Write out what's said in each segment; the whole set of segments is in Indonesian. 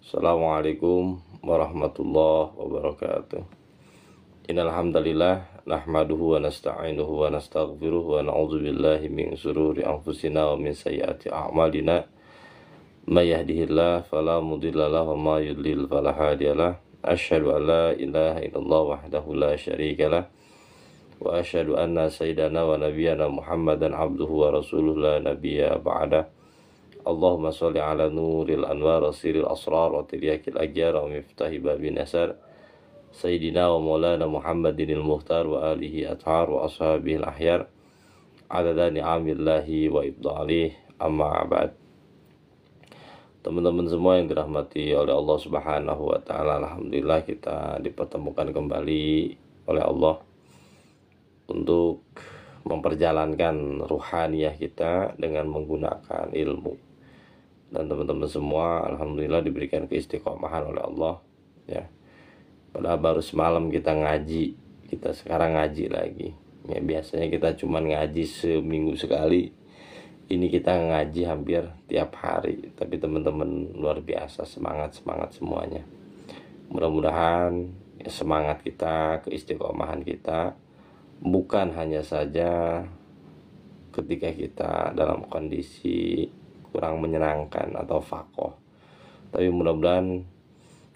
Assalamualaikum warahmatullahi wabarakatuh. Innal hamdalillah nahmaduhu wa nasta'inuhu wa nastaghfiruh wa na'udzu billahi min shururi anfusina wa min sayyiati a'malina. May yahdihillahu fala mudilla lahu wa may yudlil fala hadiyalah. Asyhadu an la ilaha illallah wahdahu la syarika lah wa asyhadu anna sayyidana wa nabiyyana Muhammadan abduhu wa rasuluhu la nabiyya ba'da. Allahumma sholli ala nuril anwar wa siril asrar wa tiryakil agyar wa miftahi babin asar Sayyidina wa maulana Muhammadinil muhtar wa alihi athar wa ashabihil ahyar adada ni'amillahi wa ibda'alih amma ba'd. Teman-teman semua yang dirahmati oleh Allah subhanahu wa ta'ala, alhamdulillah kita dipertemukan kembali oleh Allah untuk memperjalankan ruhaniyah kita dengan menggunakan ilmu. Dan teman-teman semua alhamdulillah diberikan keistiqomahan oleh Allah ya. Padahal baru semalam kita ngaji, kita sekarang ngaji lagi ya. Biasanya kita cuma ngaji seminggu sekali, ini kita ngaji hampir tiap hari. Tapi teman-teman luar biasa, semangat semuanya. Mudah-mudahan ya, semangat kita, keistiqomahan kita bukan hanya saja ketika kita dalam kondisi kurang menyenangkan atau fakoh, tapi mudah-mudahan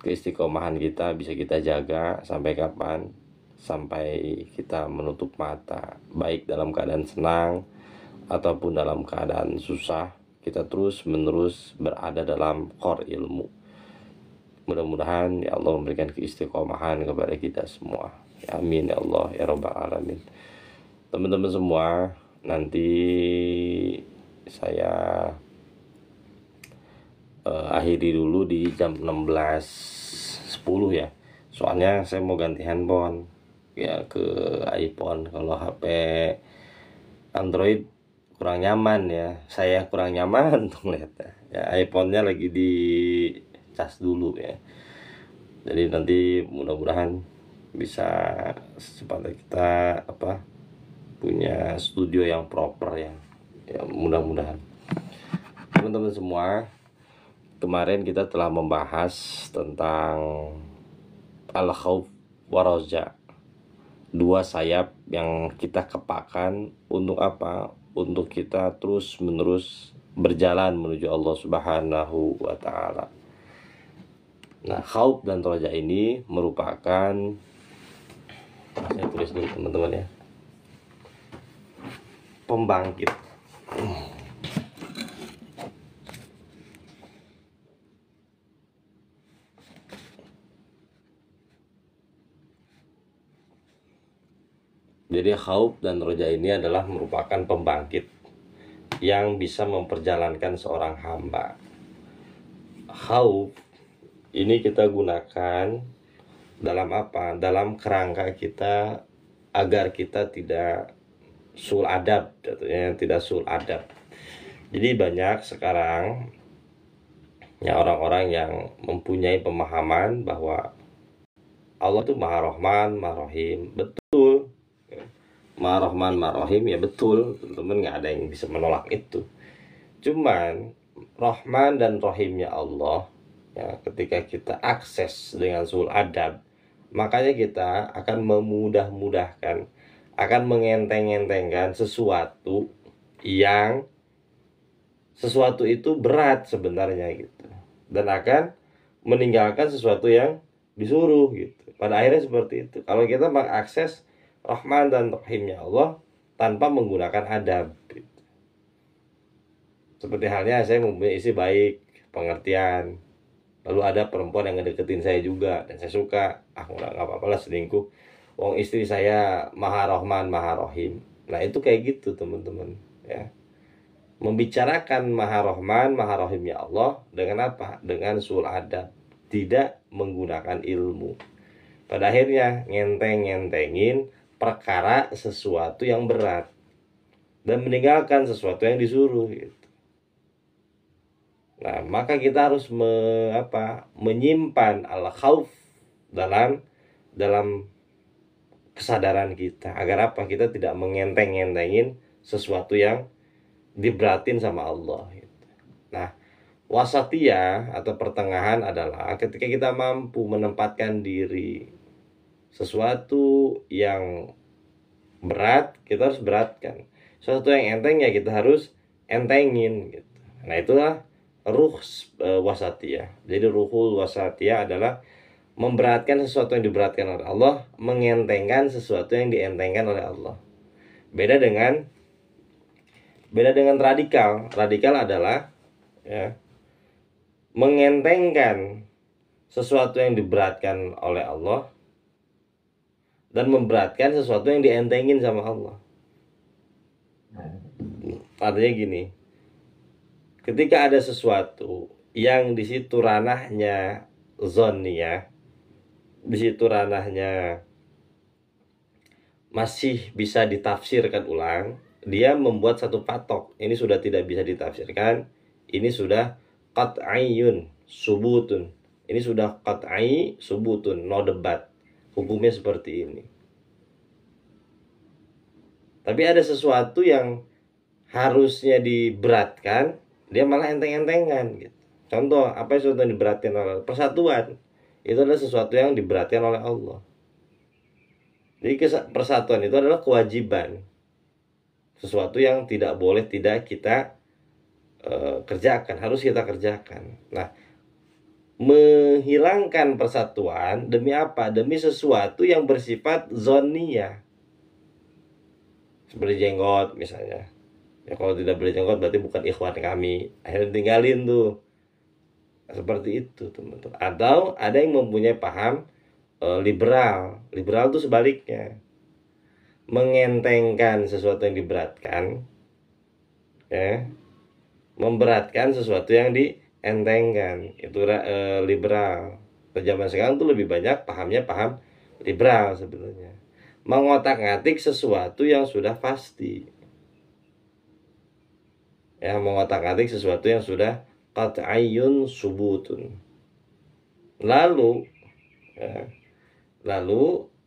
keistiqomahan kita bisa kita jaga sampai kapan? Sampai kita menutup mata, baik dalam keadaan senang ataupun dalam keadaan susah, kita terus menerus berada dalam core ilmu. Mudah-mudahan ya Allah memberikan keistiqomahan kepada kita semua ya, amin ya Allah ya rabbal alamin. Teman-teman semua, nanti saya akhiri dulu di jam 16.10 ya. Soalnya saya mau ganti handphone ya ke iPhone. Kalau HP Android kurang nyaman ya. Saya kurang nyaman tuh ngeliatnya. Ya, iPhone-nya lagi di cas dulu ya. Jadi nanti mudah-mudahan bisa secepatnya kita punya studio yang proper ya. Ya mudah-mudahan. Teman-teman semua, kemarin kita telah membahas tentang al-khauf wa raja, dua sayap yang kita kepakan untuk apa? Untuk kita terus menerus berjalan menuju Allah subhanahu wa ta'ala. Nah, khauf dan raja ini merupakan, saya tulis dulu teman-teman ya, pembangkit. Jadi khauf dan roja ini adalah merupakan pembangkit yang bisa memperjalankan seorang hamba. Khauf ini kita gunakan dalam apa? Dalam kerangka kita agar kita tidak sul adab, jatuhnya tidak sul adab. Jadi banyak sekarang ya orang-orang yang mempunyai pemahaman bahwa Allah itu Maha Rahman, Maha Rahim. Betul. Maha Rahman, Maha Rahim ya betul, teman-teman, nggak ada yang bisa menolak itu. Cuman Rahman dan Rahimnya Allah ya, ketika kita akses dengan sul adab, makanya kita akan memudah-mudahkan, akan mengenteng-entengkan sesuatu itu berat sebenarnya gitu, dan akan meninggalkan sesuatu yang disuruh gitu. Pada akhirnya seperti itu. Kalau kita mengakses Rahman dan Rahimnya Allah tanpa menggunakan adab gitu. Seperti halnya saya mempunyai istri baik, pengertian, lalu ada perempuan yang ngedeketin saya juga dan saya suka, nggak apa-apa lah selingkuh, wong istri saya Maha Rahman Maha Rahim. Nah itu kayak gitu teman-teman ya, membicarakan Maha Rahman Maha Rahimnya Allah dengan apa? Dengan sul adab, tidak menggunakan ilmu. Pada akhirnya ngenteng-ngentengin perkara sesuatu yang berat dan meninggalkan sesuatu yang disuruh gitu. Nah, maka kita harus menyimpan al-khauf dalam kesadaran kita, agar apa? Kita tidak mengenteng-ngentengin sesuatu yang diberatin sama Allah gitu. Nah, Wasatiyah atau pertengahan adalah ketika kita mampu menempatkan diri sesuatu yang berat, kita harus beratkan. Sesuatu yang enteng ya kita harus entengin gitu. Nah, itulah ruh wasatiyah. Jadi ruhul wasatiyah adalah memberatkan sesuatu yang diberatkan oleh Allah, mengentengkan sesuatu yang dientengkan oleh Allah. Beda dengan radikal. Radikal adalah ya, mengentengkan sesuatu yang diberatkan oleh Allah dan memberatkan sesuatu yang dientengin sama Allah. Artinya gini, ketika ada sesuatu yang di situ ranahnya zoniyah, di situ ranahnya masih bisa ditafsirkan ulang, dia membuat satu patok. Ini sudah tidak bisa ditafsirkan, ini sudah qat'iyun subutun. Ini sudah qat'i subutun, no debat. Hukumnya seperti ini. Tapi ada sesuatu yang harusnya diberatkan, dia malah enteng-entengan gitu. Contoh, apa yang sesuatu yang diberatkan oleh persatuan? Itu adalah sesuatu yang diberatkan oleh Allah. Jadi persatuan itu adalah kewajiban. Sesuatu yang tidak boleh tidak kita kerjakan, harus kita kerjakan. Nah, menghilangkan persatuan demi apa? Demi sesuatu yang bersifat zoniyah. Seperti jenggot misalnya. Ya kalau tidak beli jenggot berarti bukan ikhwan kami. Akhirnya tinggalin tuh. Seperti itu teman-teman. Atau ada yang mempunyai paham liberal. Liberal itu sebaliknya. Mengentengkan sesuatu yang diberatkan. Ya. Memberatkan sesuatu yang dientengkan. Itu liberal. Zaman sekarang tuh lebih banyak pahamnya paham liberal sebenarnya. Mengotak-ngatik sesuatu yang sudah pasti. Ya, mengotak-ngatik sesuatu yang sudah qat'iyun subutun. Lalu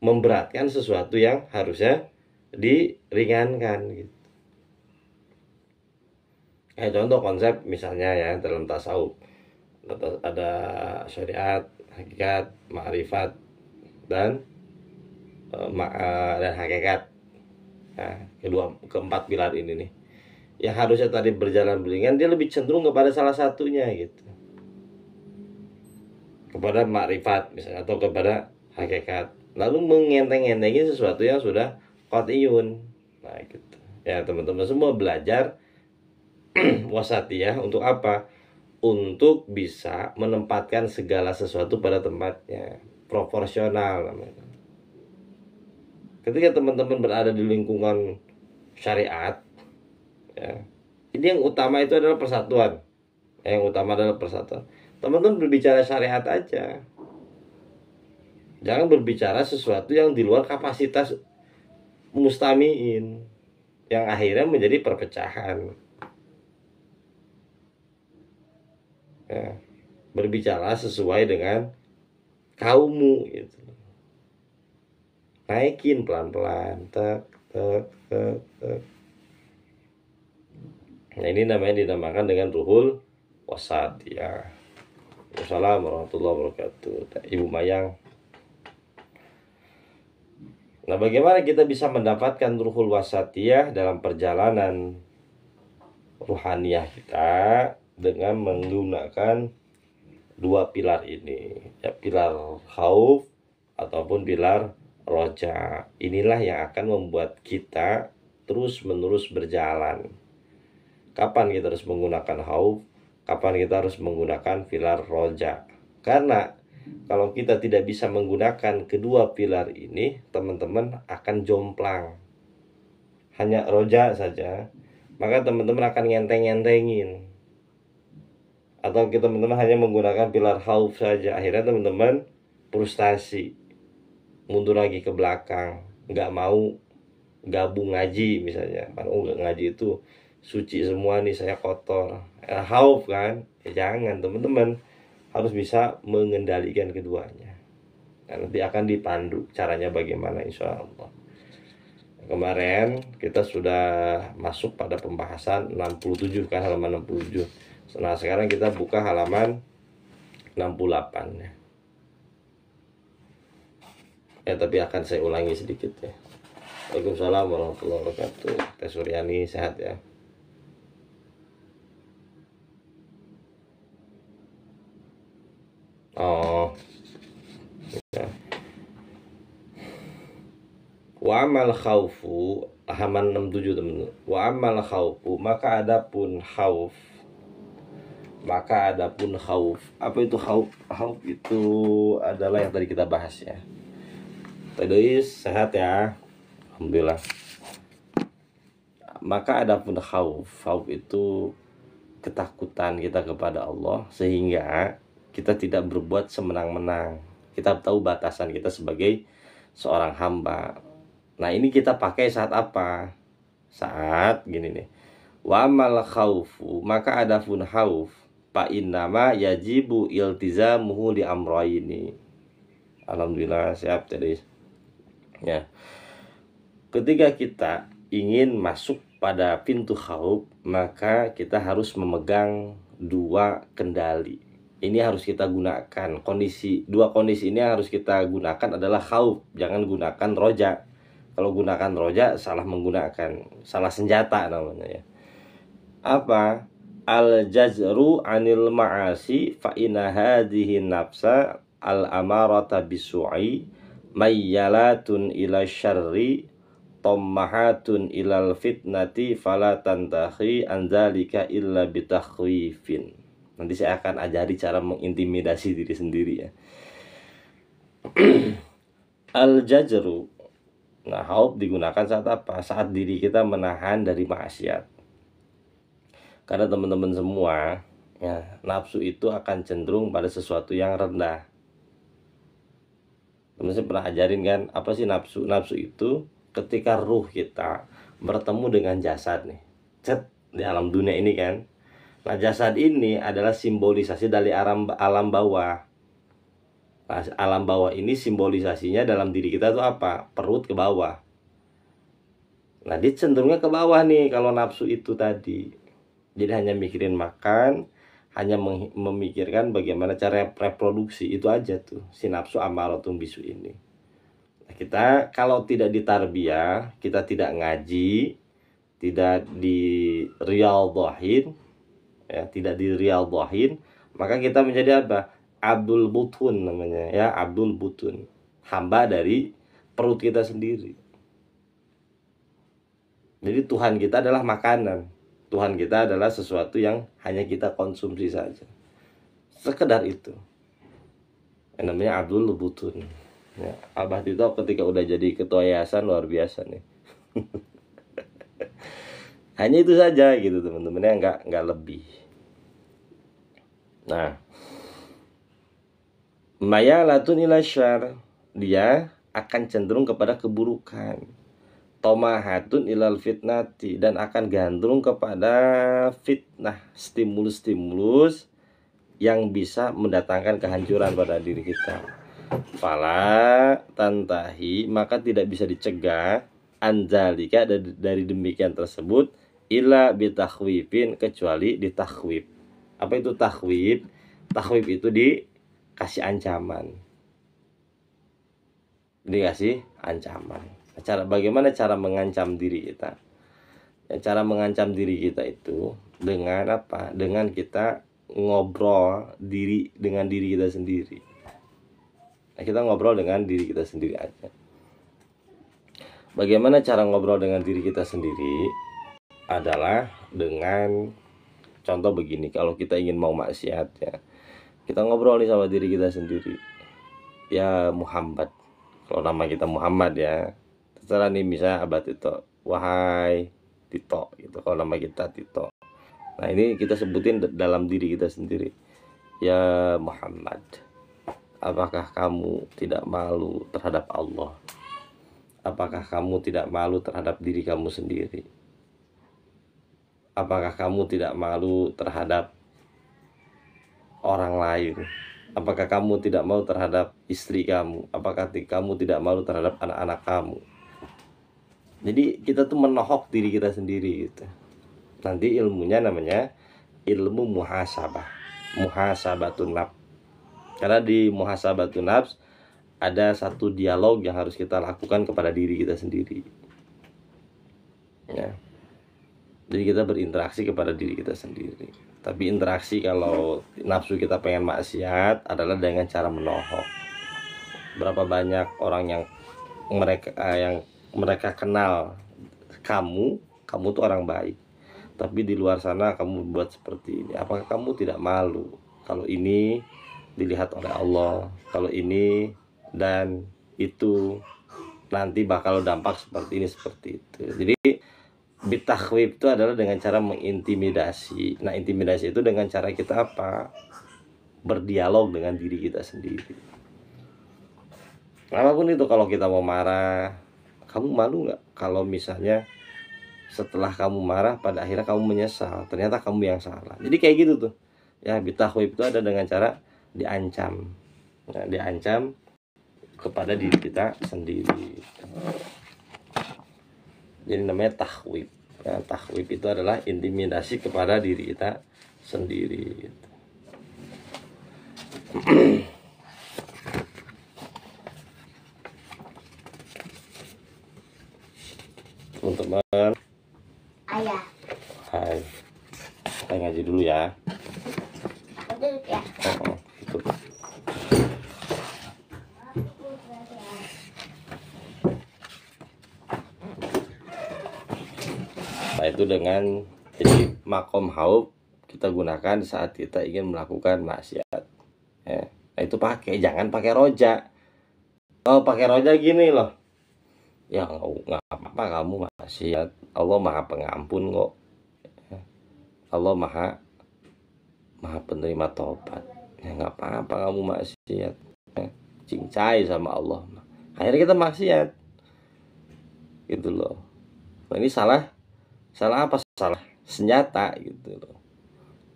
memberatkan sesuatu yang harusnya diringankan gitu. Contoh konsep misalnya ya dalam tasawuf ada syariat, hakikat, ma'rifat dan hakikat. Nah, keempat pilar ini nih. Yang harusnya tadi berjalan beriringan, dia lebih cenderung kepada salah satunya gitu. Kepada makrifat misalnya atau kepada hakikat. Lalu mengenteng-entengin sesuatu yang sudah qat'iyun. Nah, gitu. Ya, teman-teman semua belajar wasatiyah untuk apa? Untuk bisa menempatkan segala sesuatu pada tempatnya, proporsional namanya. Ketika teman-teman berada di lingkungan syariat, ya, ini yang utama itu adalah persatuan. Yang utama adalah persatuan. Teman-teman berbicara syariat aja. Jangan berbicara sesuatu yang di luar kapasitas mustamiin, yang akhirnya menjadi perpecahan. Ya, berbicara sesuai dengan kaummu gitu. Naikin pelan-pelan, tek. Nah, ini namanya dinamakan dengan ruhul wasatiyah. Wassalamualaikum warahmatullahi wabarakatuh. Ibu Mayang. Nah, bagaimana kita bisa mendapatkan ruhul wasatiyah dalam perjalanan ruhaniyah kita dengan menggunakan dua pilar ini, ya, pilar khauf ataupun pilar roja. Inilah yang akan membuat kita terus-menerus berjalan. Kapan kita harus menggunakan khauf, kapan kita harus menggunakan pilar roja. Karena kalau kita tidak bisa menggunakan kedua pilar ini, teman-teman akan jomplang. Hanya roja saja, maka teman-teman akan ngenteng-ngentengin. Atau kita teman-teman hanya menggunakan pilar khauf saja, akhirnya teman-teman frustasi, mundur lagi ke belakang, nggak mau gabung ngaji misalnya. Kalau nggak ngaji itu suci semua nih, saya kotor, khauf kan. Ya jangan, teman-teman harus bisa mengendalikan keduanya. Nah, nanti akan dipandu caranya bagaimana, insya Allah. Kemarin kita sudah masuk pada pembahasan 67 kan, halaman 67. Nah, sekarang kita buka halaman 68 ya. Tapi akan saya ulangi sedikit ya. Waalaikumsalam warahmatullahi wabarakatuh. Teh Suryani sehat ya. Oh ya. Wa amal khaufu, halaman 67 teman-teman. Wa amal khaufu, maka adapun khauf. Apa itu khauf? Khauf itu adalah yang tadi kita bahas ya. Tadi sehat ya. Alhamdulillah. Maka adapun khauf itu ketakutan kita kepada Allah sehingga kita tidak berbuat semenang-menang. Kita tahu batasan kita sebagai seorang hamba. Nah, ini kita pakai saat apa? Saat gini nih. Wa amal khaufu, maka adapun khauf fa innama yajibu iltizamuhu li amrayni. Alhamdulillah siap tadi. Ya. Ketika kita ingin masuk pada pintu khauf, maka kita harus memegang dua kendali. Ini harus kita gunakan. Dua kondisi ini harus kita gunakan adalah khauf. Jangan gunakan roja. Kalau gunakan roja salah menggunakan, salah senjata namanya ya. Apa? Al-jazru anil ma'asi fa inna hadhihi nafsa al-amarata bisu'i mayyalatun ila syarri tommahatun ilal fitnati fala tantahi anzalika illa bitakhwifin. Nanti saya akan ajari cara mengintimidasi diri sendiri ya. Al-jazru. Nah, khauf digunakan saat apa? Saat diri kita menahan dari maksiat. Karena teman-teman semua ya, nafsu itu akan cenderung pada sesuatu yang rendah. Teman-teman saya pernah ajarin kan, apa sih nafsu? Nafsu itu ketika ruh kita bertemu dengan jasad nih, di alam dunia ini kan. Nah, jasad ini adalah simbolisasi dari alam bawah. Nah, alam bawah ini simbolisasinya dalam diri kita tuh apa? Perut ke bawah. Nah, dia cenderungnya ke bawah nih kalau nafsu itu tadi. Jadi hanya mikirin makan, hanya memikirkan bagaimana cara reproduksi, itu aja tuh si nafsu amaratun bisu ini. Nah, kita kalau tidak ditarbiyah, kita tidak ngaji, tidak di riyadhahin ya, maka kita menjadi apa? Abdul butun namanya ya, Abdul butun, hamba dari perut kita sendiri. Jadi Tuhan kita adalah makanan, Tuhan kita adalah sesuatu yang hanya kita konsumsi saja, sekedar itu. Yang namanya Abdul butun ya. Abah Tito ketika udah jadi ketua yayasan luar biasa nih. Hanya itu saja gitu teman-temannya, nggak lebih. Nah, mayalatun ila syarr, dia akan cenderung kepada keburukan. Tomahatun ilal fitnati, dan akan gandrung kepada fitnah, stimulus-stimulus yang bisa mendatangkan kehancuran pada diri kita. Fala tantahi, maka tidak bisa dicegah anzalika dari demikian tersebut illa bitakhwifin, kecuali ditakhwif. Apa itu takhwif? Takhwif itu dikasih ancaman. Dikasih ancaman. Bagaimana cara mengancam diri kita? Ya, cara mengancam diri kita itu dengan apa? Dengan kita ngobrol dengan diri kita sendiri. Nah, kita ngobrol dengan diri kita sendiri aja. Bagaimana cara ngobrol dengan diri kita sendiri? Adalah dengan contoh begini, kalau kita ingin mau maksiat ya, kita ngobrol nih sama diri kita sendiri. Ya Muhammad, kalau nama kita Muhammad ya, terserah nih, misalnya Abah Tito, wahai Tito gitu, kalau nama kita Tito. Nah, ini kita sebutin dalam diri kita sendiri. Ya Muhammad, apakah kamu tidak malu terhadap Allah? Apakah kamu tidak malu terhadap diri kamu sendiri? Apakah kamu tidak malu terhadap orang lain? Apakah kamu tidak malu terhadap istri kamu? Apakah kamu tidak malu terhadap anak-anak kamu? Jadi kita tuh menohok diri kita sendiri gitu. Nanti ilmunya namanya ilmu muhasabatun nafs. Karena di muhasabatun nafs ada satu dialog yang harus kita lakukan kepada diri kita sendiri. Ya. Jadi kita berinteraksi kepada diri kita sendiri. Tapi interaksi kalau nafsu kita pengen maksiat adalah dengan cara menohok. Berapa banyak orang yang mereka kenal kamu tuh orang baik, tapi di luar sana kamu buat seperti ini. Apakah kamu tidak malu kalau ini dilihat oleh Allah, kalau ini dan itu nanti bakal dampak seperti ini seperti itu. Jadi bitakhwif itu adalah dengan cara mengintimidasi. Nah, intimidasi itu dengan cara kita apa? Berdialog dengan diri kita sendiri. Apapun itu, kalau kita mau marah, kamu malu nggak kalau misalnya setelah kamu marah pada akhirnya kamu menyesal, ternyata kamu yang salah. Jadi kayak gitu tuh. Ya, bitakhwif itu ada dengan cara diancam. Nah, diancam kepada diri kita sendiri. Jadi namanya takhwif. Nah, takhwif itu adalah intimidasi kepada diri kita sendiri. Teman-teman, Ayah. hai, kita ngaji dulu ya. Duduk ya. Itu. Nah, itu dengan jadi makom haub kita gunakan saat kita ingin melakukan maksiat. Ya. Nah, itu jangan pakai roja. Oh, pakai roja gini loh. Ya nggak apa-apa kamu maksiat. Allah Maha Pengampun kok. Allah Maha penerima tobat. Ya nggak apa-apa kamu maksiat. Cincai sama Allah. Akhirnya kita maksiat. Gitu loh. Nah, ini salah apa? Salah senjata gitu loh.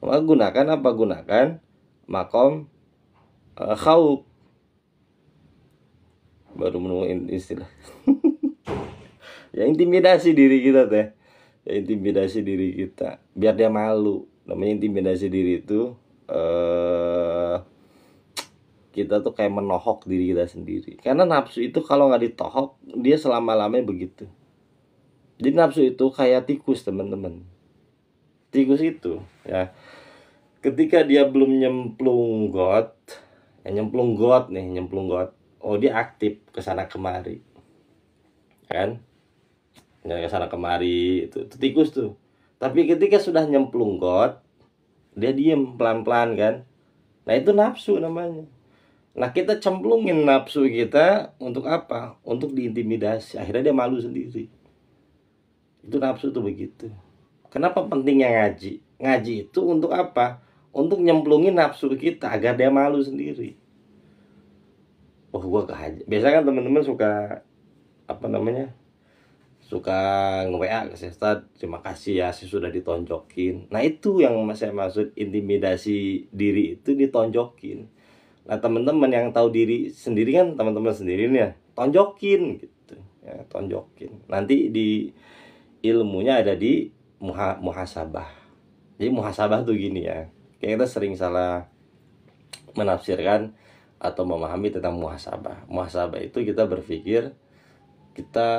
Maka gunakan makom khauf. Baru menemukan istilah. Ya, intimidasi diri kita teh. Ya, intimidasi diri kita biar dia malu. Namanya intimidasi diri itu kita tuh kayak menohok diri kita sendiri. Karena nafsu itu kalau nggak ditohok, dia selama-lamanya begitu. Jadi nafsu itu kayak tikus, teman-teman. Tikus itu ya, ketika dia belum nyemplung got, oh dia aktif kesana kemari, kan? Ke sana kemari itu tikus tuh. Tapi ketika sudah nyemplung got, dia diem pelan-pelan kan. Nah, itu nafsu namanya. Nah, kita cemplungin nafsu kita untuk apa? Untuk diintimidasi. Akhirnya dia malu sendiri. Itu nafsu tuh begitu. Kenapa pentingnya ngaji? Ngaji itu untuk apa? Untuk nyemplungin nafsu kita agar dia malu sendiri. Oh, gua ke haji. Biasanya kan teman-teman suka suka nge-WA ke saya, Ustaz, terima kasih ya saya sudah ditonjokin. Nah, itu yang saya maksud intimidasi diri itu ditonjokin. Nah, teman-teman yang tahu diri sendiri kan teman-teman sendiri nih ya, tonjokin gitu ya, tonjokin. Nanti di ilmunya ada di muhasabah. Jadi muhasabah tuh gini ya, kayak kita sering salah menafsirkan atau memahami tentang muhasabah. Muhasabah itu kita berpikir kita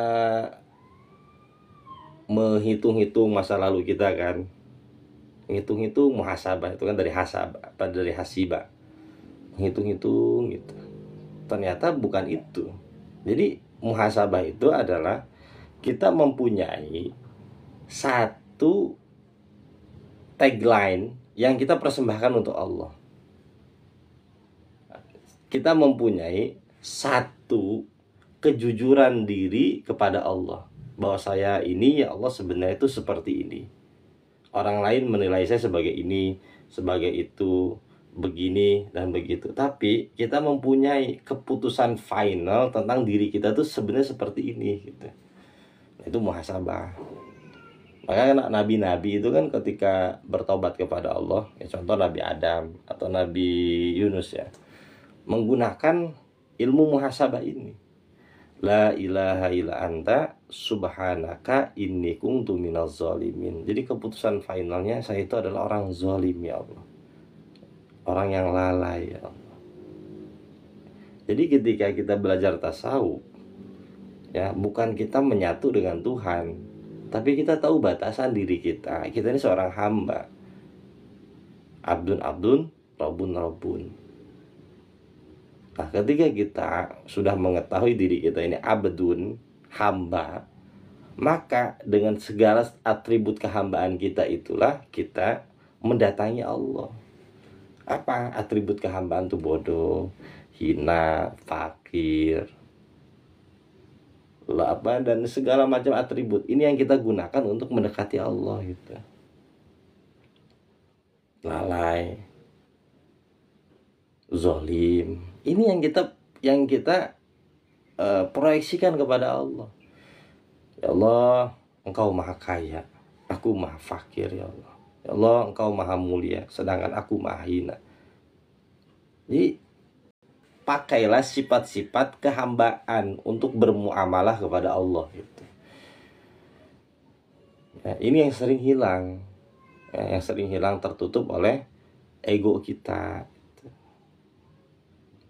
menghitung-hitung masa lalu kita kan. Menghitung-hitung muhasabah itu kan dari hasiba. Menghitung-hitung gitu. Ternyata bukan itu. Jadi muhasabah itu adalah kita mempunyai satu tagline yang kita persembahkan untuk Allah. Kita mempunyai satu kejujuran diri kepada Allah, bahwa saya ini ya Allah sebenarnya itu seperti ini. Orang lain menilai saya sebagai ini, sebagai itu, begini dan begitu. Tapi kita mempunyai keputusan final tentang diri kita tuh sebenarnya seperti ini gitu. Nah, itu muhasabah. Makanya nabi-nabi itu kan ketika bertobat kepada Allah, ya contoh Nabi Adam atau Nabi Yunus ya, menggunakan ilmu muhasabah ini. La ilaha illa anta subhanaka inni kuntu minaz zalimin. Jadi keputusan finalnya saya itu adalah orang zalim ya Allah. Orang yang lalai ya Allah. Jadi ketika kita belajar tasawuf, ya bukan kita menyatu dengan Tuhan, tapi kita tahu batasan diri kita. Kita ini seorang hamba. Abdun abdun, rabbun rabbun. Nah, ketika kita sudah mengetahui diri kita ini abdun, hamba, maka dengan segala atribut kehambaan kita itulah kita mendatangi Allah. Apa atribut kehambaan itu? Bodoh, hina, fakir, dan segala macam atribut. Ini yang kita gunakan untuk mendekati Allah gitu. Lalai, zolim. Ini yang kita proyeksikan kepada Allah. Ya Allah, Engkau maha kaya, aku maha fakir ya Allah. Ya Allah, Engkau maha mulia, sedangkan aku maha hina. Jadi pakailah sifat-sifat kehambaan untuk bermuamalah kepada Allah gitu. Ya, ini yang sering hilang. Ya, yang sering hilang tertutup oleh ego kita.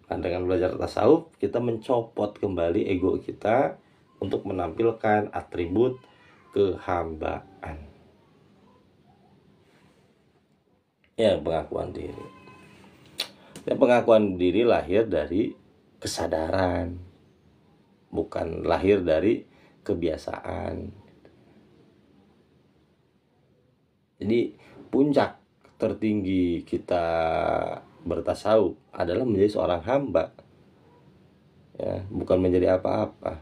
Nah, dengan belajar tasawuf kita mencopot kembali ego kita untuk menampilkan atribut kehambaan. Ya, pengakuan diri. Dan pengakuan diri lahir dari kesadaran, bukan lahir dari kebiasaan. Jadi puncak tertinggi kita bertasawuf adalah menjadi seorang hamba, ya, bukan menjadi apa-apa.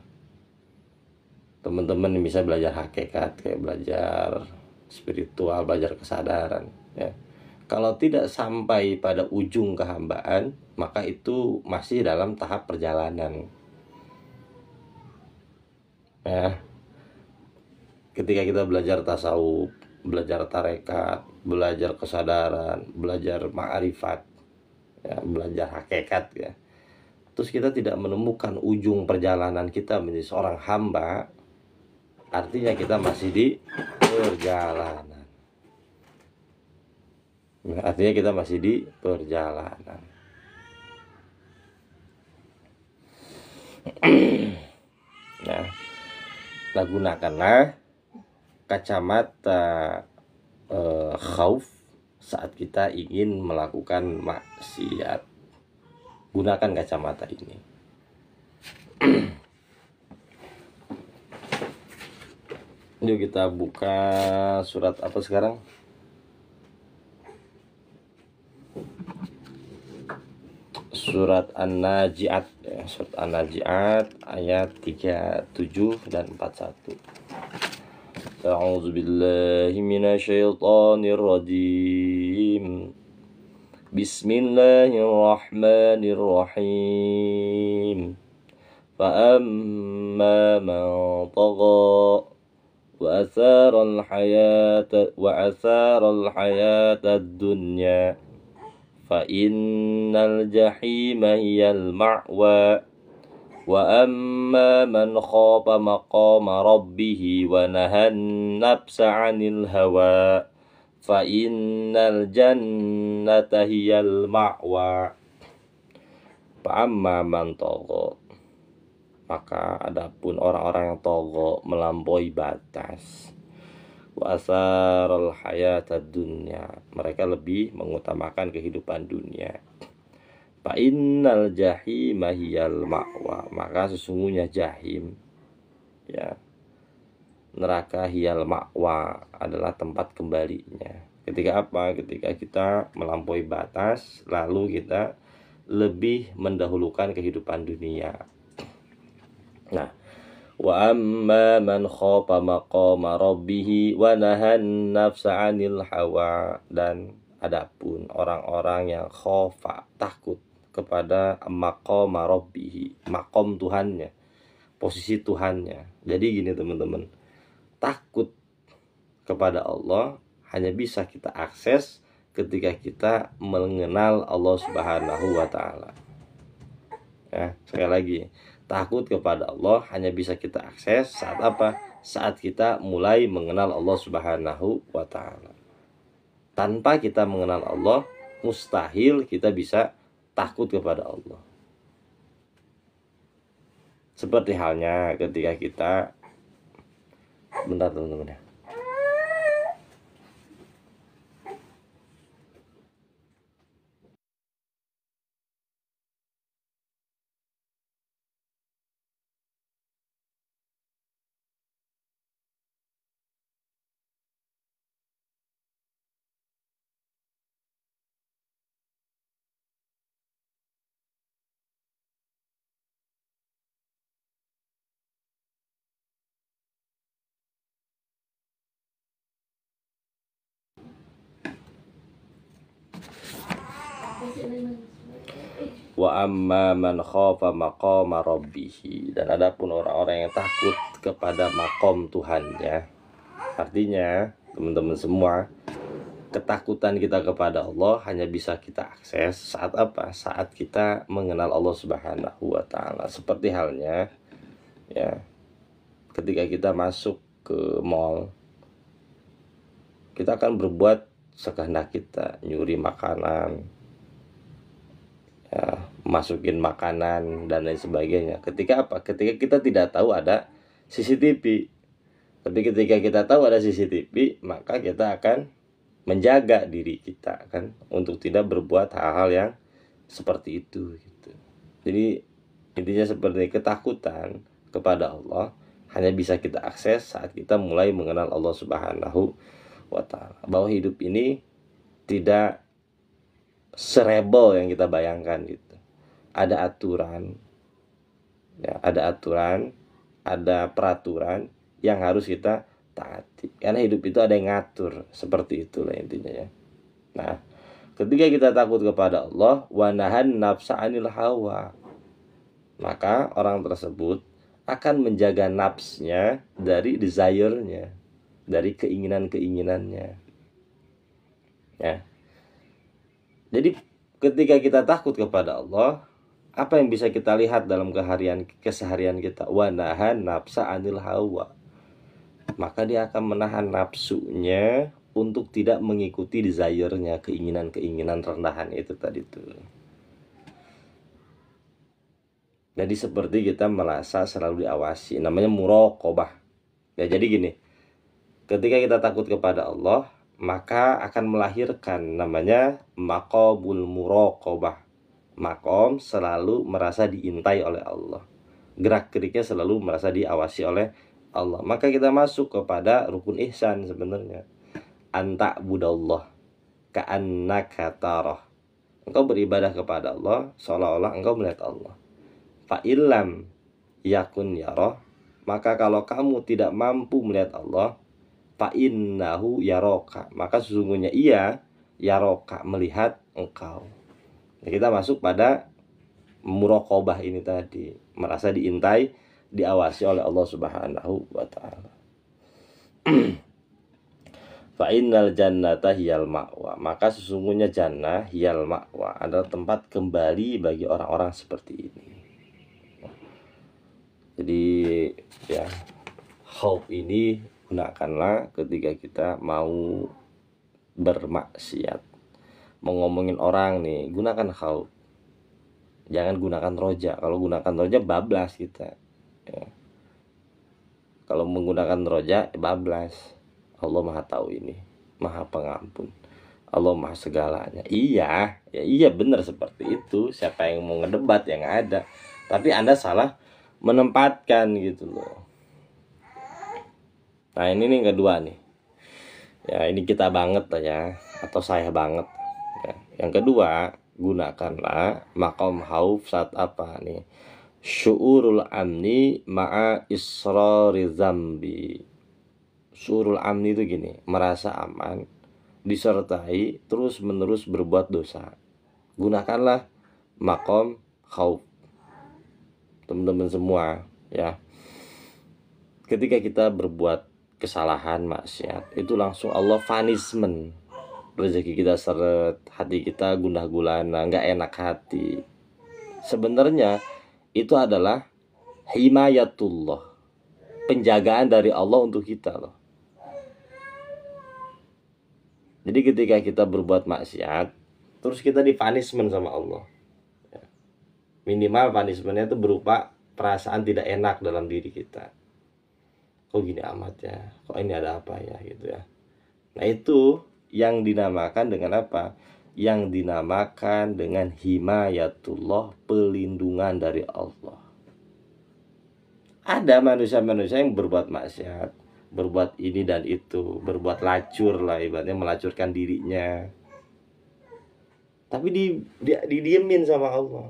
Teman-teman bisa belajar hakikat, kayak belajar spiritual, belajar kesadaran, ya. Kalau tidak sampai pada ujung kehambaan, maka itu masih dalam tahap perjalanan, ya. Ketika kita belajar tasawuf, belajar tarekat, belajar kesadaran, belajar ma'rifat, ya, belajar hakikat, ya, terus kita tidak menemukan ujung perjalanan kita menjadi seorang hamba, artinya kita masih di perjalanan. Artinya kita masih di perjalanan. Nah, gunakanlah kacamata khauf saat kita ingin melakukan maksiat. Gunakan kacamata ini. Yuk kita buka surat apa sekarang? Surat An-Naji'at, ya, surat An-Naji'at ayat 37 dan 41. A'udzu billahi minasyaitonir rajim. Bismillahirrahmanirrahim. Fa amma man tagha wa athara al-hayata ad-dunya fa innal jahima hiyal ma'wa wa amma man khafa maqama rabbih wa nahan nafsa 'anil hawa fa innal jannata hiyal ma'wa. Fa amma man tagha, maka adapun orang-orang yang tagha, melampaui batas, wa asaral hayatad dunya, mereka lebih mengutamakan kehidupan dunia. Fa innal jahima hiyal ma'wa, maka sesungguhnya jahim, ya, neraka, hiyal ma'wa, adalah tempat kembalinya. Ketika apa? Ketika kita melampaui batas, lalu kita lebih mendahulukan kehidupan dunia. Nah, wa amma man khafa maqama rabbih wa nahan nafsa 'anil hawa, dan adapun orang-orang yang khafa, takut kepada maqama rabbih, makom Tuhannya, posisi Tuhannya. Jadi gini teman-teman, takut kepada Allah hanya bisa kita akses ketika kita mengenal Allah Subhanahu wa taala. Ya, sekali lagi, Takut kepada Allah hanya bisa kita akses saat apa? Saat kita mulai mengenal Allah Subhanahu wa ta'ala. Tanpa kita mengenal Allah, mustahil kita bisa takut kepada Allah. Seperti halnya ketika kita, bentar teman-teman ya. Wa amma man khafa maqama rabbih, dan adapun orang-orang yang takut kepada makom Tuhannya. Artinya, teman-teman semua, ketakutan kita kepada Allah hanya bisa kita akses saat apa? Saat kita mengenal Allah Subhanahu wa ta'ala. Seperti halnya ya, ketika kita masuk ke mall, kita akan berbuat sekehendak kita, nyuri makanan, ya, masukin makanan dan lain sebagainya. Ketika apa? Ketika kita tidak tahu ada CCTV. Tapi ketika kita tahu ada CCTV, maka kita akan menjaga diri kita kan untuk tidak berbuat hal-hal yang seperti itu gitu. Jadi intinya seperti ketakutan kepada Allah hanya bisa kita akses saat kita mulai mengenal Allah Subhanahu wa ta'ala. Bahwa hidup ini tidak serebel yang kita bayangkan gitu. Ada aturan, ya, ada peraturan yang harus kita taati. Karena hidup itu ada yang ngatur, seperti itulah intinya ya. Nah, ketika kita takut kepada Allah, wa nahan nafsa 'anil hawa, maka orang tersebut akan menjaga nafsnya dari desire-nya, dari keinginan-keinginannya. Ya. Jadi ketika kita takut kepada Allah, apa yang bisa kita lihat dalam keseharian kita? Wa nahan nafsa 'anil hawa. Maka dia akan menahan nafsunya untuk tidak mengikuti desire-nya, keinginan-keinginan rendahan itu tadi tuh. Jadi seperti kita merasa selalu diawasi, namanya muraqabah. Ya jadi gini, ketika kita takut kepada Allah, maka akan melahirkan namanya maqamul muraqabah. Makom selalu merasa diintai oleh Allah. Gerak-geriknya selalu merasa diawasi oleh Allah. Maka kita masuk kepada rukun ihsan sebenarnya. Anta budallah ka'annaka tarah. Engkau beribadah kepada Allah seolah-olah engkau melihat Allah. Fa illam yakun yarah, maka kalau kamu tidak mampu melihat Allah, fa innahu yaraka, maka sesungguhnya ia yaraka, melihat engkau. Nah, kita masuk pada muraqabah ini tadi, merasa diintai, diawasi oleh Allah Subhanahu wa ta'ala. Fa innal jannata hiyal ma'wa, maka sesungguhnya jannah hiyal ma'wa, adalah tempat kembali bagi orang-orang seperti ini. Jadi ya, khauf ini gunakanlah ketika kita mau bermaksiat. Mau ngomongin orang nih, gunakan khauf. Jangan gunakan roja. Kalau gunakan roja bablas kita ya. Kalau menggunakan roja bablas. Allah maha tahu ini, maha pengampun, Allah maha segalanya. Iya, ya iya benar seperti itu. Siapa yang mau ngedebat yang ada. Tapi Anda salah menempatkan gitu loh. Nah ini nih kedua nih. Ya ini kita banget lah ya, atau saya banget ya. Yang kedua, gunakanlah maqam khauf saat apa nih? Syu'urul amni ma'a israri zambi. Syu'urul amni itu gini, merasa aman disertai terus menerus berbuat dosa. Gunakanlah maqam khauf, teman-teman semua ya. Ketika kita berbuat kesalahan maksiat, itu langsung Allah punishment. Rezeki kita seret, hati kita gundah gulana, nggak enak hati. Sebenarnya itu adalah himayatullah, penjagaan dari Allah untuk kita loh. Jadi ketika kita berbuat maksiat, terus kita dipunishment sama Allah, minimal punishmentnya itu berupa perasaan tidak enak dalam diri kita. Kok gini amat ya, kok ini ada apa ya gitu ya. Nah itu yang dinamakan dengan apa? Yang dinamakan dengan himayatullah, pelindungan dari Allah. Ada manusia-manusia yang berbuat maksiat, berbuat ini dan itu, berbuat lacur lah, ibaratnya melacurkan dirinya, tapi didiemin sama Allah.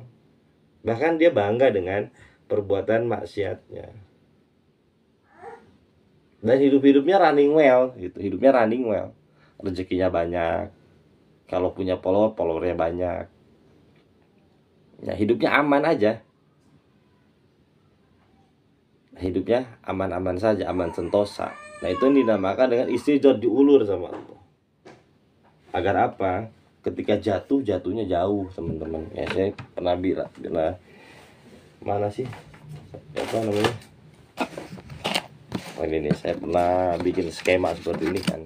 Bahkan dia bangga dengan perbuatan maksiatnya. Dan hidupnya running well gitu, hidupnya running well. Rezekinya banyak. Kalau punya followernya banyak. Ya, hidupnya aman aja. Hidupnya aman-aman saja, aman sentosa. Nah, itu dinamakan dengan istijor, diulur sama Allah. Agar apa? Ketika jatuhnya jauh, teman-teman. Ya, saya pernah bilang, mana sih? Apa namanya? Oh, ini nih, saya pernah bikin skema seperti ini kan.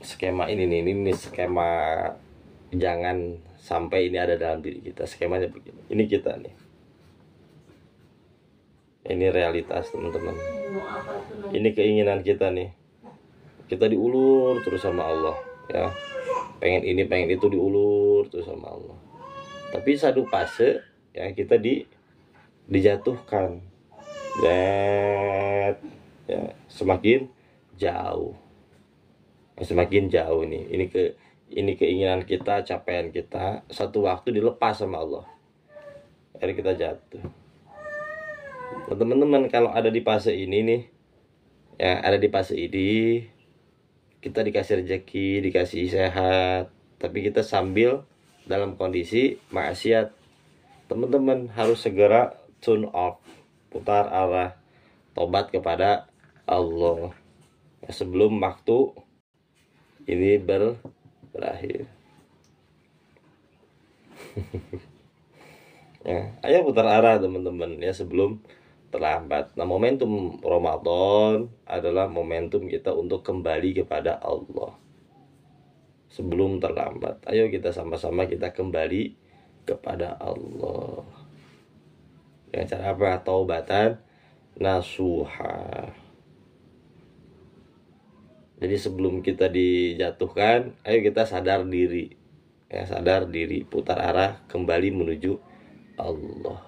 Skema ini skema jangan sampai ini ada dalam diri kita. Skemanya begini. Ini kita nih. Ini realitas, teman-teman. Ini keinginan kita nih. Kita diulur terus sama Allah, ya. Pengen ini, pengen itu, diulur terus sama Allah. Tapi satu fase ya kita dijatuhkan. Ya, semakin jauh. Semakin jauh nih. Ini keinginan kita, capaian kita, satu waktu dilepas sama Allah. Akhirnya kita jatuh. Nah, teman-teman, kalau ada di fase ini nih, ya ada di fase ini, kita dikasih rezeki, dikasih sehat, tapi kita sambil dalam kondisi maksiat, teman-teman harus segera tune off, putar arah, tobat kepada Allah ya, sebelum waktu ini berakhir. Ya, ayo putar arah teman-teman ya sebelum terlambat. Nah, momentum Ramadan adalah momentum kita untuk kembali kepada Allah sebelum terlambat. Ayo kita sama-sama kita kembali kepada Allah. Dengan cara apa? Taubatan nasuha. Jadi sebelum kita dijatuhkan, ayo kita sadar diri. Ya, sadar diri, putar arah kembali menuju Allah.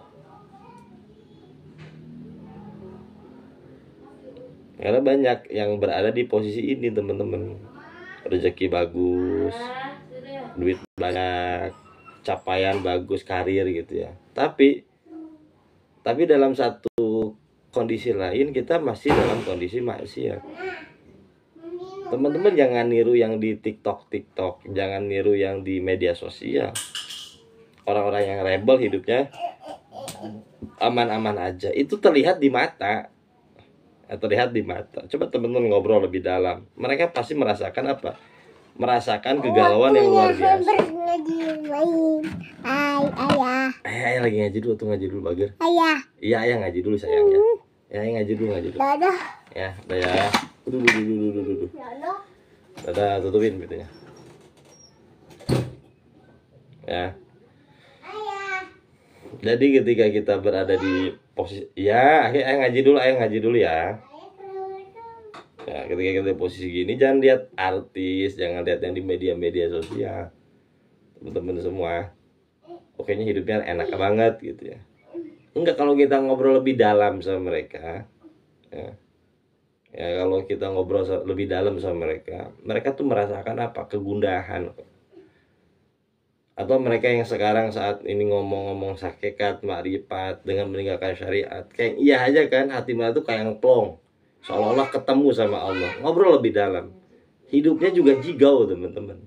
Karena banyak yang berada di posisi ini, teman-teman. Rezeki bagus, duit banyak, capaian bagus, karir gitu ya. Tapi dalam satu kondisi lain kita masih dalam kondisi maksiat. Teman-teman jangan niru yang di TikTok, jangan niru yang di media sosial. Orang-orang yang rebel hidupnya aman-aman aja. Itu terlihat di mata. Coba teman-teman ngobrol lebih dalam. Mereka pasti merasakan apa? Merasakan kegalauan yang luar biasa. Ayah lagi ngaji dulu Bager. Iya, ayah ngaji dulu sayang ya. Ya, ayah ngaji dulu. Dadah. Ya, udah ya. Dulu. Dadah, tutupin pintunya. Ya. Jadi ketika kita berada di posisi, ya, ayah ngaji dulu ya. Ya, ketika kita di posisi gini, jangan lihat artis, jangan lihat yang di media sosial. Teman-teman semua, pokoknya hidupnya enak banget gitu ya. Enggak, kalau kita ngobrol lebih dalam sama mereka, ya kalau kita ngobrol lebih dalam sama mereka tuh merasakan apa? Kegundahan. Atau mereka yang sekarang saat ini ngomong-ngomong hakikat, makrifat dengan meninggalkan syariat, kayak iya aja kan, hati mereka tuh kayak plong, seolah-olah ketemu sama Allah. Ngobrol lebih dalam, hidupnya juga jigau teman-teman.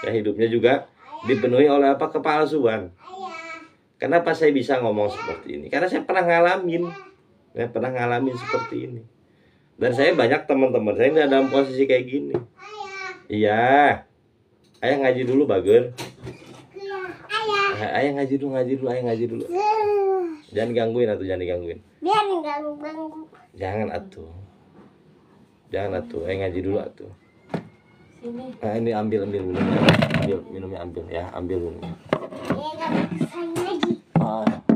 Ya, hidupnya juga dipenuhi oleh apa? Kepalsuan. Kenapa saya bisa ngomong seperti ini? Karena saya pernah ngalamin seperti ini. Dan saya banyak teman-teman saya yang dalam posisi kayak gini. Iya, ayah ngaji dulu Bager. Ayah ngaji dulu, ayah ngaji dulu. Jangan gangguin atuh, jangan digangguin. Biar ganggu. Jangan atuh. Ayah ngaji dulu atuh. Sini. Nah, ini ambil minumnya. Ambil minumnya, ya, ambil minumnya. Ya enggak bisa ngaji.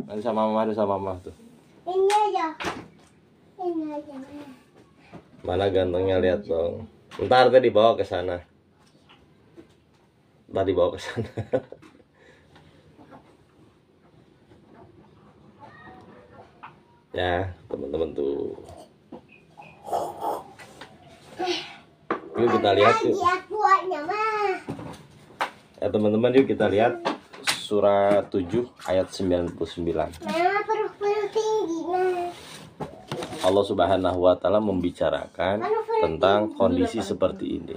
Nanti sama mama tuh. Ini aja. Mana gantengnya, lihat dong. Ntar tadi dibawa ke sana. Ya, teman-teman tuh. Yuk kita lihat yuk. Ya teman-teman, yuk kita lihat surah 7 ayat 99. Perut tinggi, Allah Subhanahu wa taala membicarakan tentang kondisi seperti ini.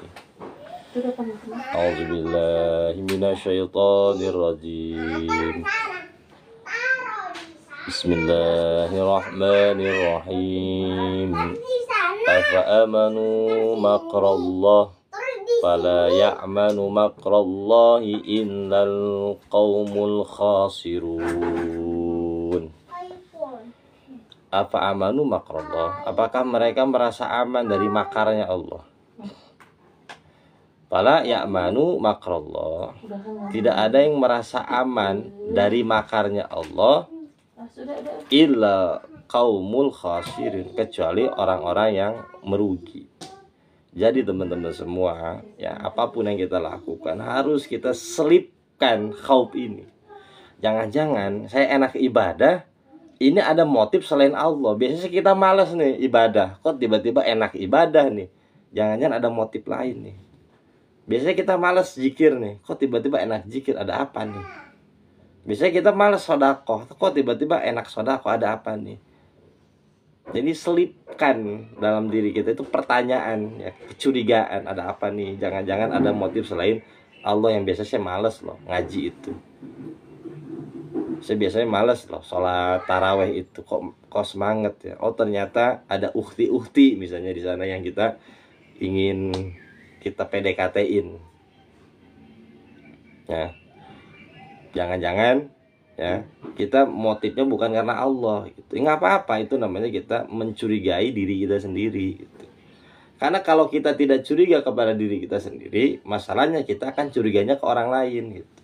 A'udzubillahi minasyaitonirrajim. Bismillahirrahmanirrahim. Afa amanu makrallah fala ya'manu makrallahi illal qaumul khasirun. Afa amanu makrallah, apakah mereka merasa aman dari makarnya Allah? Fala ya'manu makrallah, tidak ada yang merasa aman dari makarnya Allah illa qaumul khasirin, kecuali orang-orang yang merugi. Jadi teman-teman semua, ya apapun yang kita lakukan harus kita selipkan khauf ini. Jangan-jangan saya enak ibadah, ini ada motif selain Allah. Biasanya kita malas nih ibadah, kok tiba-tiba enak ibadah nih. Jangan-jangan ada motif lain nih. Biasanya kita malas zikir nih, kok tiba-tiba enak zikir, ada apa nih? Biasanya kita malas sedekah, kok tiba-tiba enak sedekah, ada apa nih? Jadi selipkan dalam diri kita itu pertanyaan, ya, kecurigaan, ada apa nih? Jangan-jangan ada motif selain Allah. Yang biasa saya malas loh ngaji itu. Saya biasanya malas loh sholat taraweh itu, kok semangat ya. Oh ternyata ada ukhti misalnya di sana yang kita ingin kita PDKT-in. Ya. Jangan-jangan ya kita motifnya bukan karena Allah gitu. Nggak apa-apa, itu namanya kita mencurigai diri kita sendiri gitu. Karena kalau kita tidak curiga kepada diri kita sendiri, masalahnya kita akan curiganya ke orang lain gitu.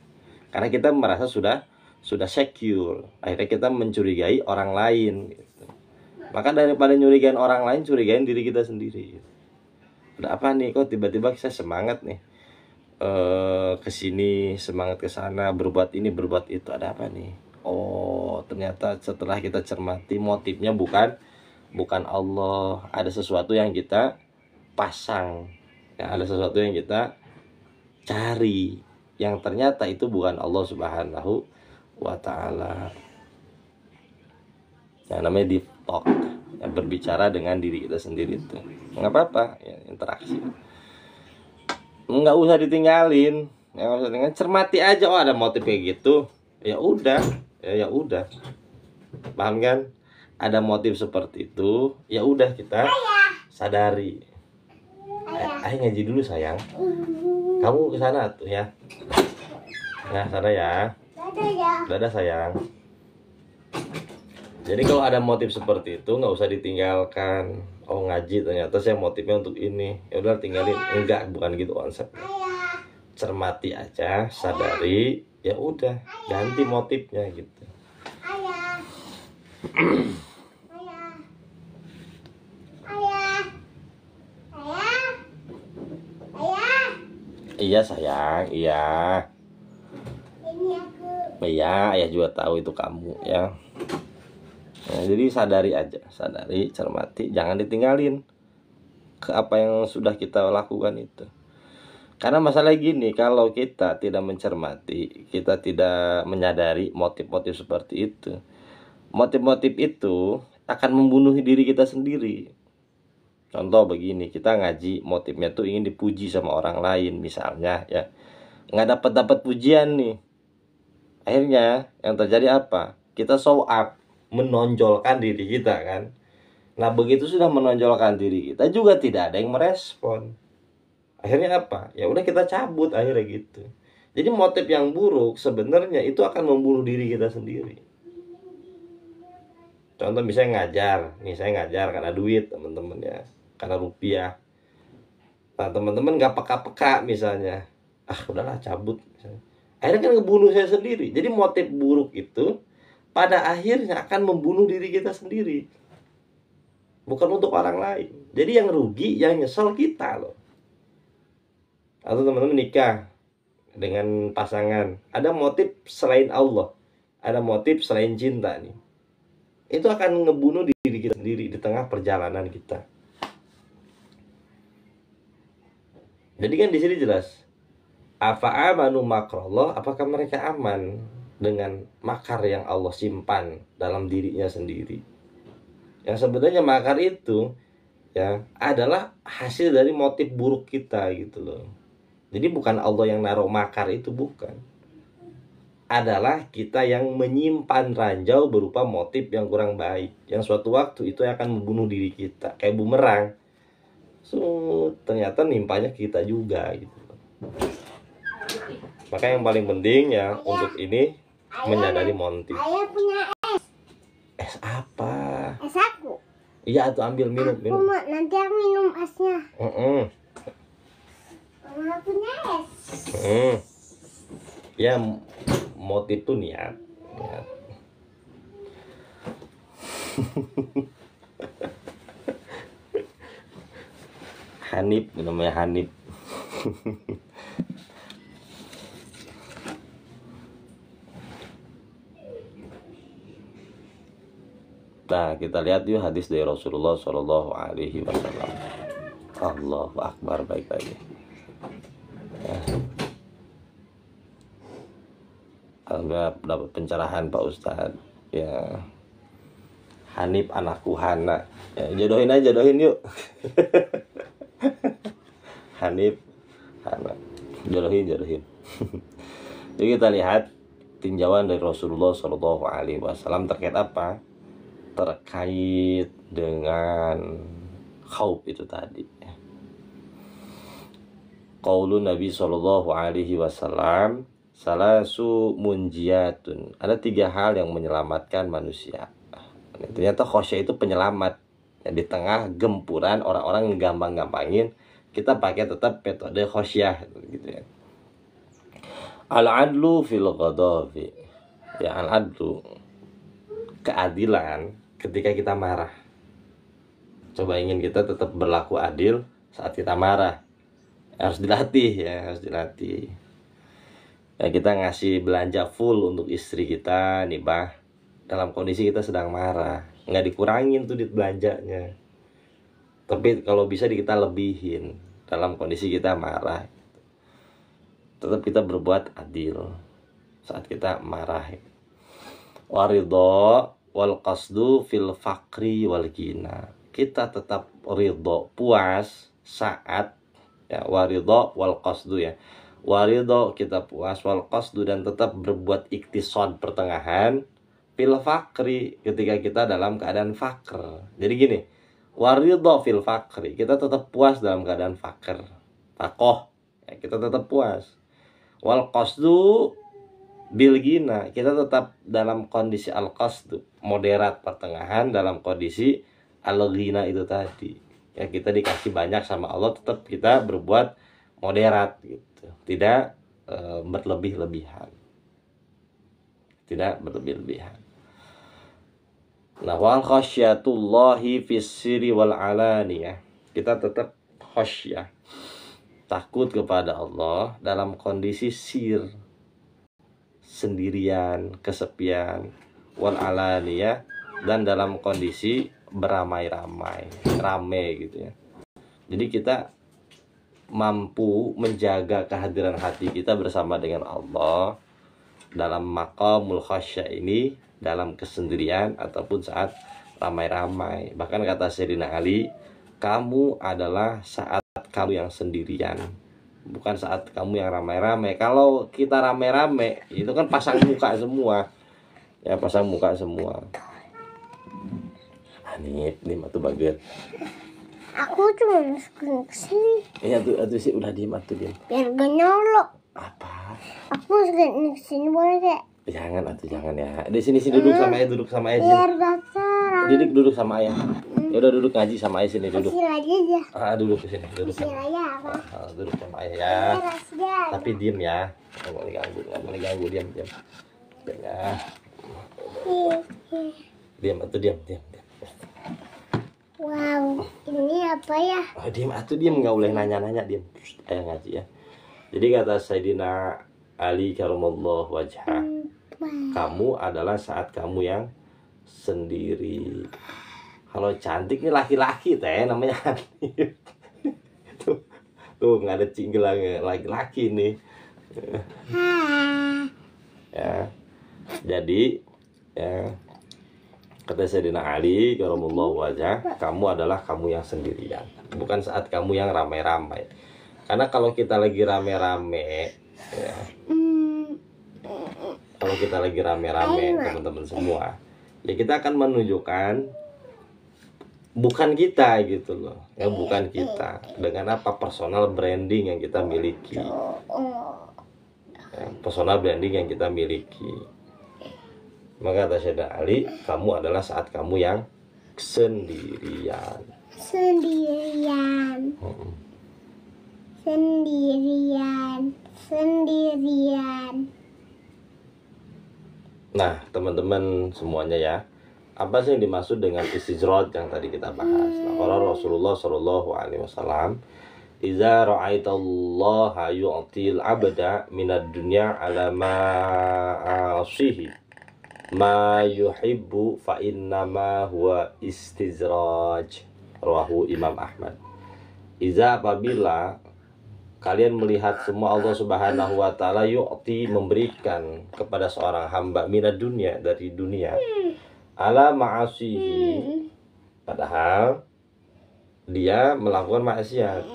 Karena kita merasa sudah secure, akhirnya kita mencurigai orang lain gitu. Maka daripada nyurigain orang lain, curigain diri kita sendiri gitu. Ada apa nih, kok tiba-tiba saya semangat nih kesini, semangat kesana, berbuat ini berbuat itu, ada apa nih? Oh ternyata setelah kita cermati motifnya bukan Allah. Ada sesuatu yang kita pasang ya, ada sesuatu yang kita cari, yang ternyata itu bukan Allah Subhanahu wa ta'ala. Yang namanya deep talk, yang berbicara dengan diri kita sendiri itu nggak apa-apa ya, interaksi. Nggak usah ditinggalin, ya nggak usah tinggalin, cermati aja. Oh ada motif kayak gitu, ya udah, ya udah, paham kan? Ada motif seperti itu, ya udah kita sadari. Ayah ngaji dulu sayang, kamu kesana tuh ya, sana ya, dadah sayang. Jadi kalau ada motif seperti itu nggak usah ditinggalkan. Oh ngaji ternyata saya motifnya untuk ini, ya udah tinggalin. Enggak, bukan gitu konsep. Cermati aja, sadari, ya udah ganti motifnya gitu. Iya sayang, iya. Iya, ayah juga tahu itu kamu ya. Nah, jadi sadari aja, cermati, jangan ditinggalin ke apa yang sudah kita lakukan itu. Karena masalah gini, kalau kita tidak mencermati, kita tidak menyadari motif-motif seperti itu, motif-motif itu akan membunuh diri kita sendiri. Contoh begini, kita ngaji, motifnya tuh ingin dipuji sama orang lain misalnya ya, nggak dapat pujian nih. Akhirnya yang terjadi apa? Kita show up, menonjolkan diri kita kan. Nah begitu sudah menonjolkan diri kita juga tidak ada yang merespon. Akhirnya apa? Ya udah kita cabut akhirnya gitu. Jadi motif yang buruk sebenarnya itu akan membunuh diri kita sendiri. Contoh misalnya ngajar, nih saya ngajar karena duit teman-teman ya, karena rupiah. Nah teman-teman gak peka-peka misalnya, udahlah cabut misalnya. Akhirnya kan ngebunuh saya sendiri. Jadi motif buruk itu pada akhirnya akan membunuh diri kita sendiri, bukan untuk orang lain. Jadi yang rugi, yang nyesel kita loh. Atau teman-teman nikah dengan pasangan, ada motif selain Allah, ada motif selain cinta nih, itu akan ngebunuh diri kita sendiri di tengah perjalanan kita. Jadi kan di sini jelas, afa amanu makrallah, apakah mereka aman dengan makar yang Allah simpan dalam dirinya sendiri. Yang sebenarnya makar itu ya adalah hasil dari motif buruk kita gitu loh. Jadi bukan Allah yang naruh makar itu, bukan. Adalah kita yang menyimpan ranjau berupa motif yang kurang baik, yang suatu waktu itu akan membunuh diri kita, kayak bumerang. Ternyata nimpanya kita juga gitu. Maka yang paling penting ya untuk ini menyadari motif. Ayah punya Es apa? es aku. Iya tuh ambil minum. Nanti aku minum esnya. Mama punya es. Ya motif tuh niat. Hanif namanya Hanif. Nah kita lihat yuk hadis dari Rasulullah Shallallahu Alaihi Wasallam. Allahu Akbar, baik-baik. Ya. Alhamdulillah dapat pencerahan Pak Ustadz. Ya, Hanif anakku Hana. Ya, jodohin yuk. Hanif Hana, jodohin. Jadi kita lihat tinjauan dari Rasulullah Shallallahu Alaihi Wasallam terkait apa? Terkait dengan khauf itu tadi. Qaulun Nabi Shallallahu Alaihi Wasallam, salasu munjiatun. Ada 3 hal yang menyelamatkan manusia. Ternyata khosyah itu penyelamat. Ya, di tengah gempuran orang-orang gampang-gampangin, kita pakai tetap metode khosyah gitu ya. Al-adlu fil ghadabi. Ya, al-adlu, keadilan ketika kita marah. Coba ingin kita tetap berlaku adil saat kita marah. Harus dilatih ya, Ya, kita ngasih belanja full untuk istri kita nih, bah, dalam kondisi kita sedang marah. Nggak dikurangin tuh duit belanjanya. Tapi kalau bisa kita lebihin dalam kondisi kita marah. Tetap kita berbuat adil saat kita marah. Waridho wal qasdu fil fakri wal gina. Kita tetap ridho, puas saat ya, waridho wal qasdu ya. Waridho kita puas, wal qasdu dan tetap berbuat iktisad pertengahan, fil fakri ketika kita dalam keadaan fakir. Jadi gini, waridho fil fakri, kita tetap puas dalam keadaan fakir, fakoh ya, kita tetap puas. Wal qasdu bil gina, kita tetap dalam kondisi al qasdu, moderat pertengahan dalam kondisi al gina itu tadi. Ya, kita dikasih banyak sama Allah, tetap kita berbuat moderat gitu, tidak berlebih-lebihan. Nah, wal khasyatullahi fis sirri wal alaniyah, kita tetap khasyah, takut kepada Allah dalam kondisi sir, sendirian, kesepian, wal alaniyah, dan dalam kondisi beramai-ramai, rame gitu ya. Jadi kita mampu menjaga kehadiran hati kita bersama dengan Allah dalam maqamul khasyah ini, dalam kesendirian ataupun saat ramai-ramai. Bahkan kata Sayyidina Ali, kamu adalah saat kamu yang sendirian, bukan saat kamu yang ramai-ramai. Kalau kita ramai-ramai itu kan pasang muka semua. Ya, pasang muka semua. Ini matu baget. Aku cuma masukin ke sini. Iya tuh sih udah diem atuh dia. Biar gak nyolok. Apa? Aku di sini boleh gak? Jangan atuh, jangan ya. Di sini duduk sama ayah, duduk sama ayah sini. Biar dasar. Didik duduk sama ayah. Ya udah duduk ngaji sama ayah sini duduk. Kecil aja aja. Duduk di sini, duduk. Kecil aja apa? Duduk sama ayah ya. Tapi diem ya. Nggak boleh ganggu, nggak boleh ganggu, diam. Diam ya. Diam atuh, diam. Wow, ini apa ya? Diam atuh, diam, nggak boleh nanya-nanya, diam. Ayah ngaji ya. Jadi kata Sayyidina Ali karamallahu wajhah, kamu adalah saat kamu yang sendiri. Kalau cantik nih laki-laki teh namanya Hanif. Tuh nggak ada cinggelang laki-laki nih. Ya. Jadi ya, kata Sayyidina Ali karamallahu wajhah, kamu adalah kamu yang sendirian, bukan saat kamu yang ramai-ramai. Karena kalau kita lagi rame-rame ya, kalau kita lagi rame-rame teman-teman semua, ya kita akan menunjukkan bukan kita gitu loh, ya bukan kita, dengan apa personal branding yang kita miliki, ya, personal branding yang kita miliki. Maka kata Sayyidina Ali, kamu adalah saat kamu yang sendirian. Sendirian. Nah, teman-teman semuanya ya, apa sih yang dimaksud dengan istijrad yang tadi kita bahas? Nah, kalau Rasulullah Shallallahu Alaihi Wasallam, "Iza ra'aitallaha yu'til abda minad dunya ala ma'asihi ma yuhibbu fa innama huwa istizraj." Rawahu Imam Ahmad. Iza, apabila kalian melihat semua Allah Subhanahu wa taala yu'ti, memberikan kepada seorang hamba minad dunya, dari dunia, ala ma'asihi, padahal dia melakukan maksiat,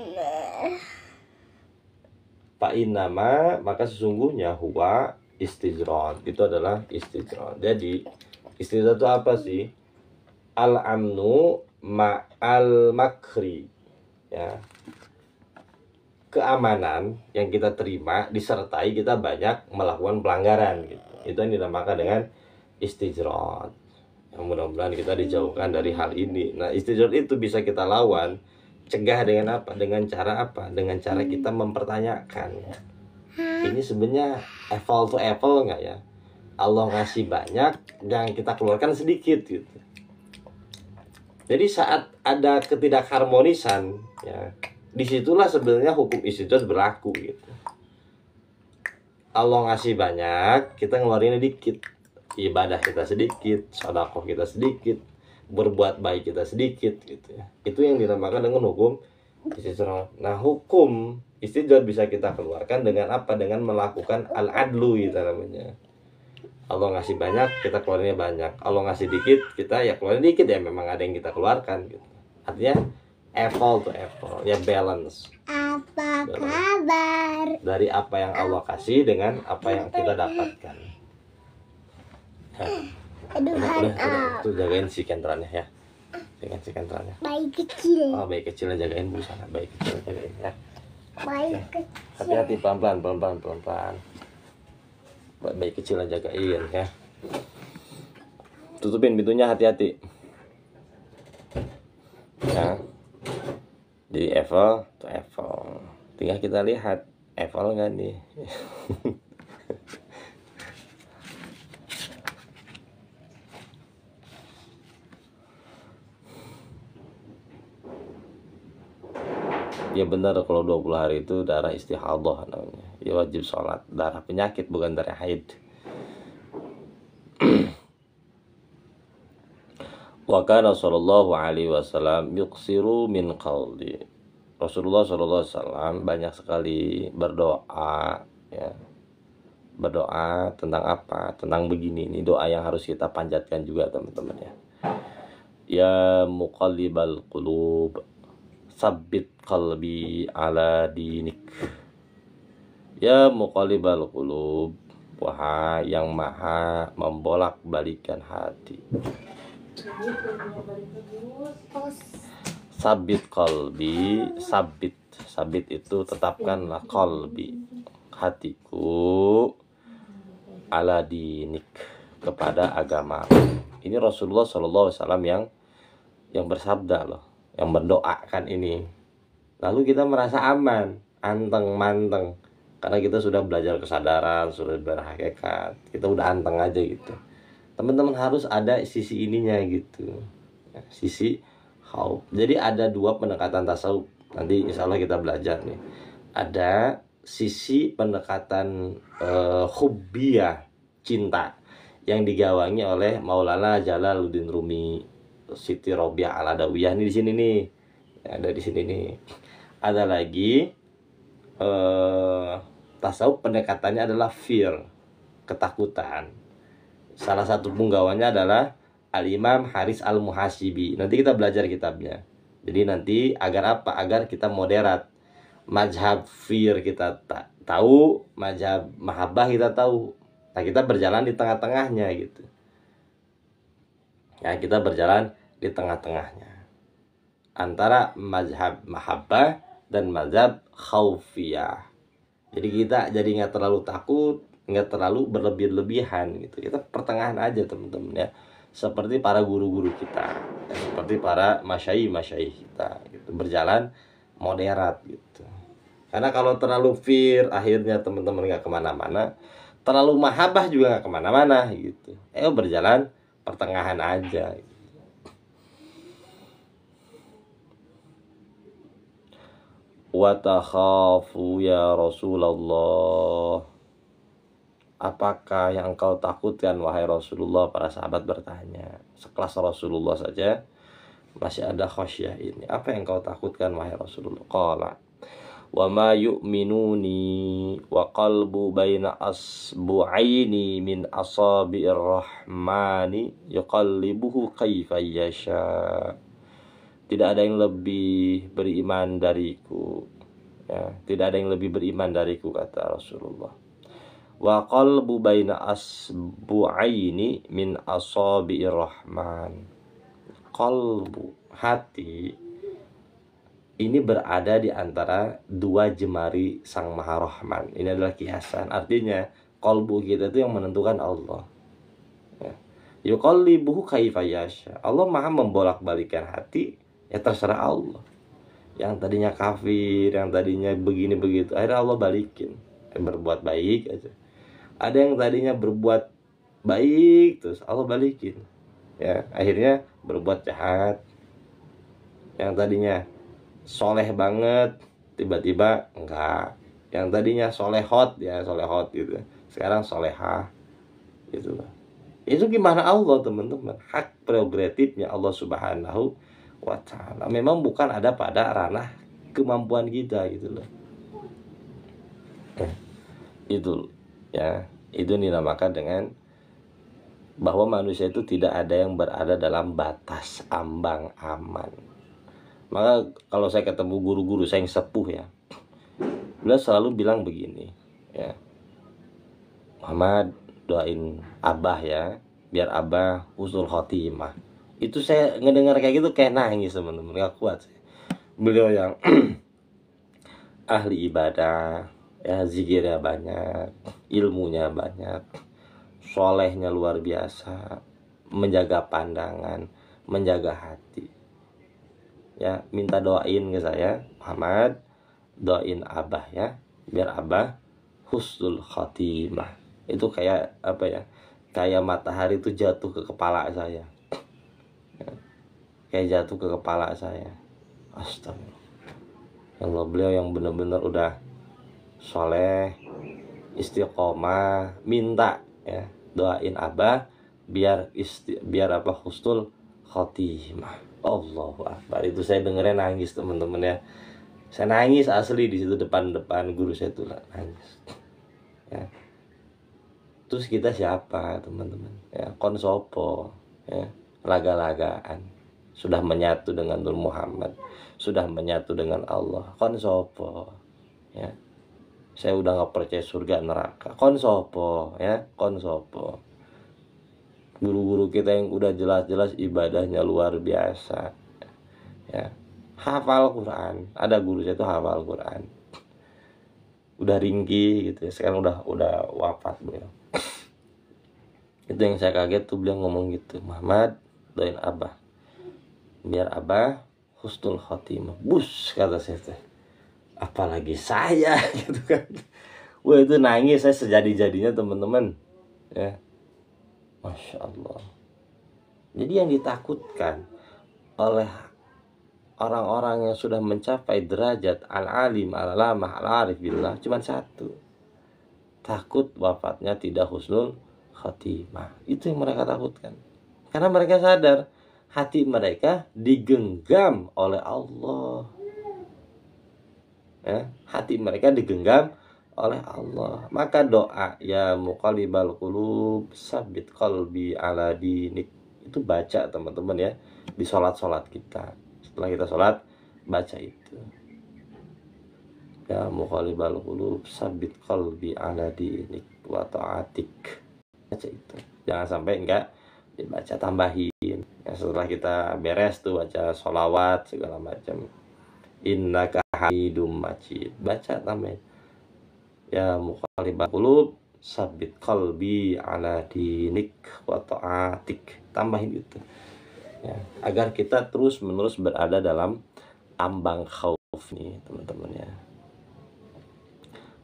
fa innama, maka sesungguhnya huwa istijrad, itu adalah istijrad. Jadi istijrad itu apa sih? Al-amnu ma'al makri, ya, keamanan yang kita terima disertai kita banyak melakukan pelanggaran gitu. Itu yang dinamakan dengan istijrad. Yang mudah-mudahan kita dijauhkan dari hal ini. Nah, istijrad itu bisa kita lawan, cegah dengan apa? Dengan cara apa? Dengan cara kita mempertanyakan, ini sebenarnya apple to apple nggak ya? Allah ngasih banyak, yang kita keluarkan sedikit gitu. Jadi saat ada ketidakharmonisan, ya, disitulah sebenarnya hukum istijrad berlaku gitu. Allah ngasih banyak, kita ngeluarin dikit. Ibadah kita sedikit, sedekah kita sedikit, berbuat baik kita sedikit gitu ya. Itu yang dinamakan dengan hukum istijrad. Nah, hukum istijrad bisa kita keluarkan dengan apa? Dengan melakukan al-adlu gitu namanya. Allah ngasih banyak, kita keluarinnya banyak. Allah ngasih dikit, kita ya keluarin dikit, ya memang ada yang kita keluarkan gitu. Artinya apple to apple, ya balance. Apa kabar? Dari apa yang Allah kasih dengan apa yang kita dapatkan. Udah, tuh jagain si kentrannya ya. Jagain si kentrannya. Bayi kecil. Oh, bayi kecilnya jagain bu sana, bayi kecil jagain ya. Bayi kecil. Hati-hati, pelan-pelan. Buat bayi kecilnya jagain ya. Tutupin pintunya, hati-hati. Ya. Jadi Eiffel to Eiffel. Tinggal kita lihat Eiffel nggak nih. Ya benar, kalau 20 hari itu darah istihadah namanya. Ya wajib sholat. Darah penyakit, bukan darah haid. Wa kana sallallahu alaihi wasallam yuksiru min qawli. Rasulullah sallallahu alaihi wasallam banyak sekali berdoa, ya. Berdoa tentang apa? Tentang begini. Ini doa yang harus kita panjatkan juga, teman-teman ya. Ya muqallibal qulub, sabbit qalbi ala dinik. Ya muqallibal qulub, wahai yang maha membolak-balikan hati. Sabit qalbi, sabit itu tetapkanlah qalbi. hatiku ala dinik, kepada agama. Ini Rasulullah SAW yang bersabda loh, yang mendoakan ini. Lalu kita merasa aman, anteng manteng, karena kita sudah belajar kesadaran, sudah berhakikat, kita udah anteng aja gitu. Teman-teman harus ada sisi ininya gitu, sisi khauf. Jadi ada dua pendekatan tasawuf. Nanti insya Allah kita belajar nih. Ada sisi pendekatan hubbiyah, cinta, yang digawangi oleh Maulana Jalaluddin Rumi, Siti Robiah Al-Adawiyah. Ini di sini nih, ada di sini nih. Ada lagi tasawuf pendekatannya adalah fear, ketakutan. Salah satu penggawannya adalah Al-Imam Haris Al-Muhasibi. Nanti kita belajar kitabnya. Jadi nanti agar apa? Agar kita moderat. Mazhab fear kita tahu, mazhab mahabbah kita tahu. Nah, kita berjalan di tengah-tengahnya gitu. Ya, kita berjalan di tengah-tengahnya. Antara mazhab mahabbah dan mazhab khaufiyah. Jadi kita jadi nggak terlalu takut, nggak terlalu berlebih-lebihan gitu. Kita pertengahan aja teman-teman ya. Seperti para guru-guru kita, seperti para masyayikh kita gitu. Berjalan moderat gitu. Karena kalau terlalu fear, akhirnya teman-teman nggak kemana-mana. Terlalu mahabbah juga nggak kemana-mana gitu. Berjalan pertengahan aja gitu. Wa takhafu ya Rasulullah, apakah yang engkau takutkan wahai Rasulullah? Para sahabat bertanya. Sekelas Rasulullah saja masih ada khasyah ini. Apa yang engkau takutkan wahai Rasulullah? Qala wa ma yu'minuni wa qalbu baina asbu'aini min asabi'ir rahmani yuqallibuhu kaifa yasha. Tidak ada yang lebih beriman dariku ya, tidak ada yang lebih beriman dariku, kata Rasulullah. Wa qalbu baina asbu'aini min asabi'ir rahman. Qalbu, hati, ini berada di antara dua jemari Sang Maha Rahman. Ini adalah kiasan. Artinya qalbu kita itu yang menentukan Allah. Ya. Yuqallibuhu kaifa yasha. Allah Maha membolak-balikan hati, ya terserah Allah. Yang tadinya kafir, yang tadinya begini begitu, akhirnya Allah balikin. Berbuat baik aja. Ada yang tadinya berbuat baik terus Allah balikin. Ya, akhirnya berbuat jahat. Yang tadinya soleh banget tiba-tiba enggak. Yang tadinya solehot ya solehot gitu, sekarang solehah gitu. Itu gimana Allah teman-teman, hak prerogatifnya Allah Subhanahu wa ta'ala. Memang bukan ada pada ranah kemampuan kita gitu loh. Itu ya, itu dinamakan dengan bahwa manusia itu tidak ada yang berada dalam batas ambang aman. Maka kalau saya ketemu guru-guru saya yang sepuh ya, beliau selalu bilang begini ya, Muhammad doain abah ya, biar abah husnul khotimah. Itu saya ngedengar kayak gitu kayak nangis teman-teman, gak kuat saya. Beliau yang ahli ibadah ya, zikirnya banyak, ilmunya banyak, solehnya luar biasa, menjaga pandangan, menjaga hati. Ya, minta doain ke saya, Muhammad, doain abah ya, biar abah husnul khotimah. Itu kayak apa ya? Kayak matahari itu jatuh ke kepala saya. Ya, kayak jatuh ke kepala saya. Astagfirullah. Allah, beliau yang benar-benar udah soleh, istiqomah, minta ya, doain abah biar apa husnul khotimah. Allahu Akbar. Itu saya dengernya nangis teman-teman ya. Saya nangis asli di situ depan guru saya tuh nangis. Ya. Terus kita siapa teman-teman? Ya, konsopo ya, laga-lagaan. Sudah menyatu dengan Nur Muhammad, sudah menyatu dengan Allah. Konsopo ya. Saya udah nggak percaya surga neraka. Konsopo ya, konsopo. Guru-guru kita yang udah jelas-jelas ibadahnya luar biasa ya, hafal Quran. Ada guru saya tuh hafal Quran udah ringkih gitu ya. Sekarang udah wafat beliau. Itu yang saya kaget tuh, beliau ngomong gitu, Muhammad doain abah biar abah husnul khotimah. Bus, kata saya teh, apalagi saya gitu kan. Wah, itu nangis saya sejadi-jadinya teman-teman ya. Masya Allah. Jadi yang ditakutkan oleh orang-orang yang sudah mencapai derajat al-alim, al-alamah, al-arif billah cuma satu, takut wafatnya tidak husnul khatimah. Itu yang mereka takutkan. Karena mereka sadar hati mereka digenggam oleh Allah. Ya, hati mereka digenggam oleh Allah. Maka doa ya muqallibal qulub sabit qalbi ala dinik itu baca teman-teman ya di sholat kita. Setelah kita sholat baca itu. Ya muqallibal qulub sabit qalbi ala dinik wa ta'atik. Baca itu. Jangan sampai enggak dibaca, tambahin. Ya, setelah kita beres tuh baca sholawat segala macam. Innaka hamidum majid. Baca tambahin. Ya muqallibal qulub sabit qalbi ala dinik wa ta'atik. Tambahin itu. Ya, agar kita terus-menerus berada dalam ambang khauf nih, teman-teman ya.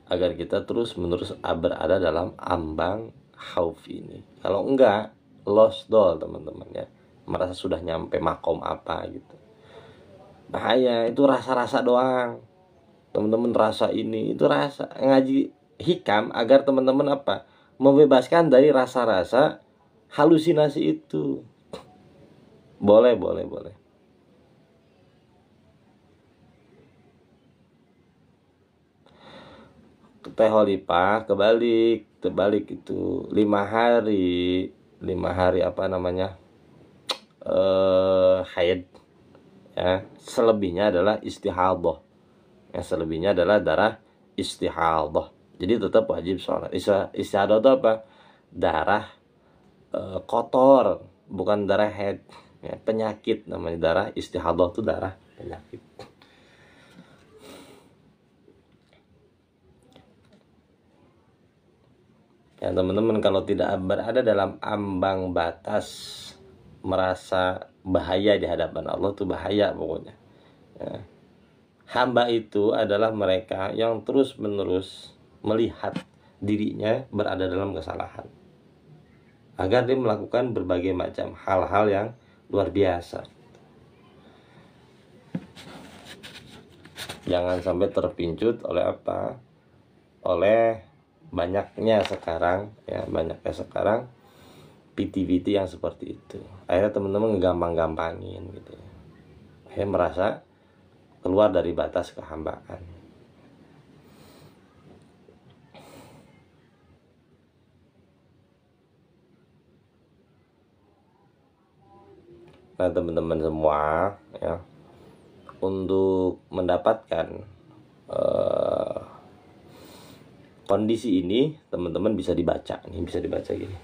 Agar kita terus-menerus berada dalam ambang khauf ini. Kalau enggak, lost doll teman-teman ya. Merasa sudah nyampe makom apa gitu. Bahaya, itu rasa-rasa doang. Teman-teman rasa ini, itu rasa. Ngaji hikam agar teman-teman apa? Membebaskan dari rasa-rasa halusinasi itu. Boleh. Teh Holipah terbalik itu 5 hari apa namanya haid ya, selebihnya adalah istihadah ya, selebihnya adalah darah istihadah. Jadi tetap wajib sholat. Istihadah itu apa? Darah kotor, bukan darah haid ya, penyakit namanya. Darah istihadah itu darah penyakit. Ya teman-teman, kalau tidak berada dalam ambang batas merasa bahaya di hadapan Allah, itu bahaya pokoknya ya. Hamba itu adalah mereka yang terus-menerus melihat dirinya berada dalam kesalahan, agar dia melakukan berbagai macam hal-hal yang luar biasa. Jangan sampai terpincut oleh apa? Oleh banyaknya sekarang PT yang seperti itu. Akhirnya teman-teman ngegampang-gampangin gitu ya. Akhirnya merasa keluar dari batas kehambaan. Nah teman-teman semua ya, untuk mendapatkan kondisi ini teman-teman bisa dibaca gini.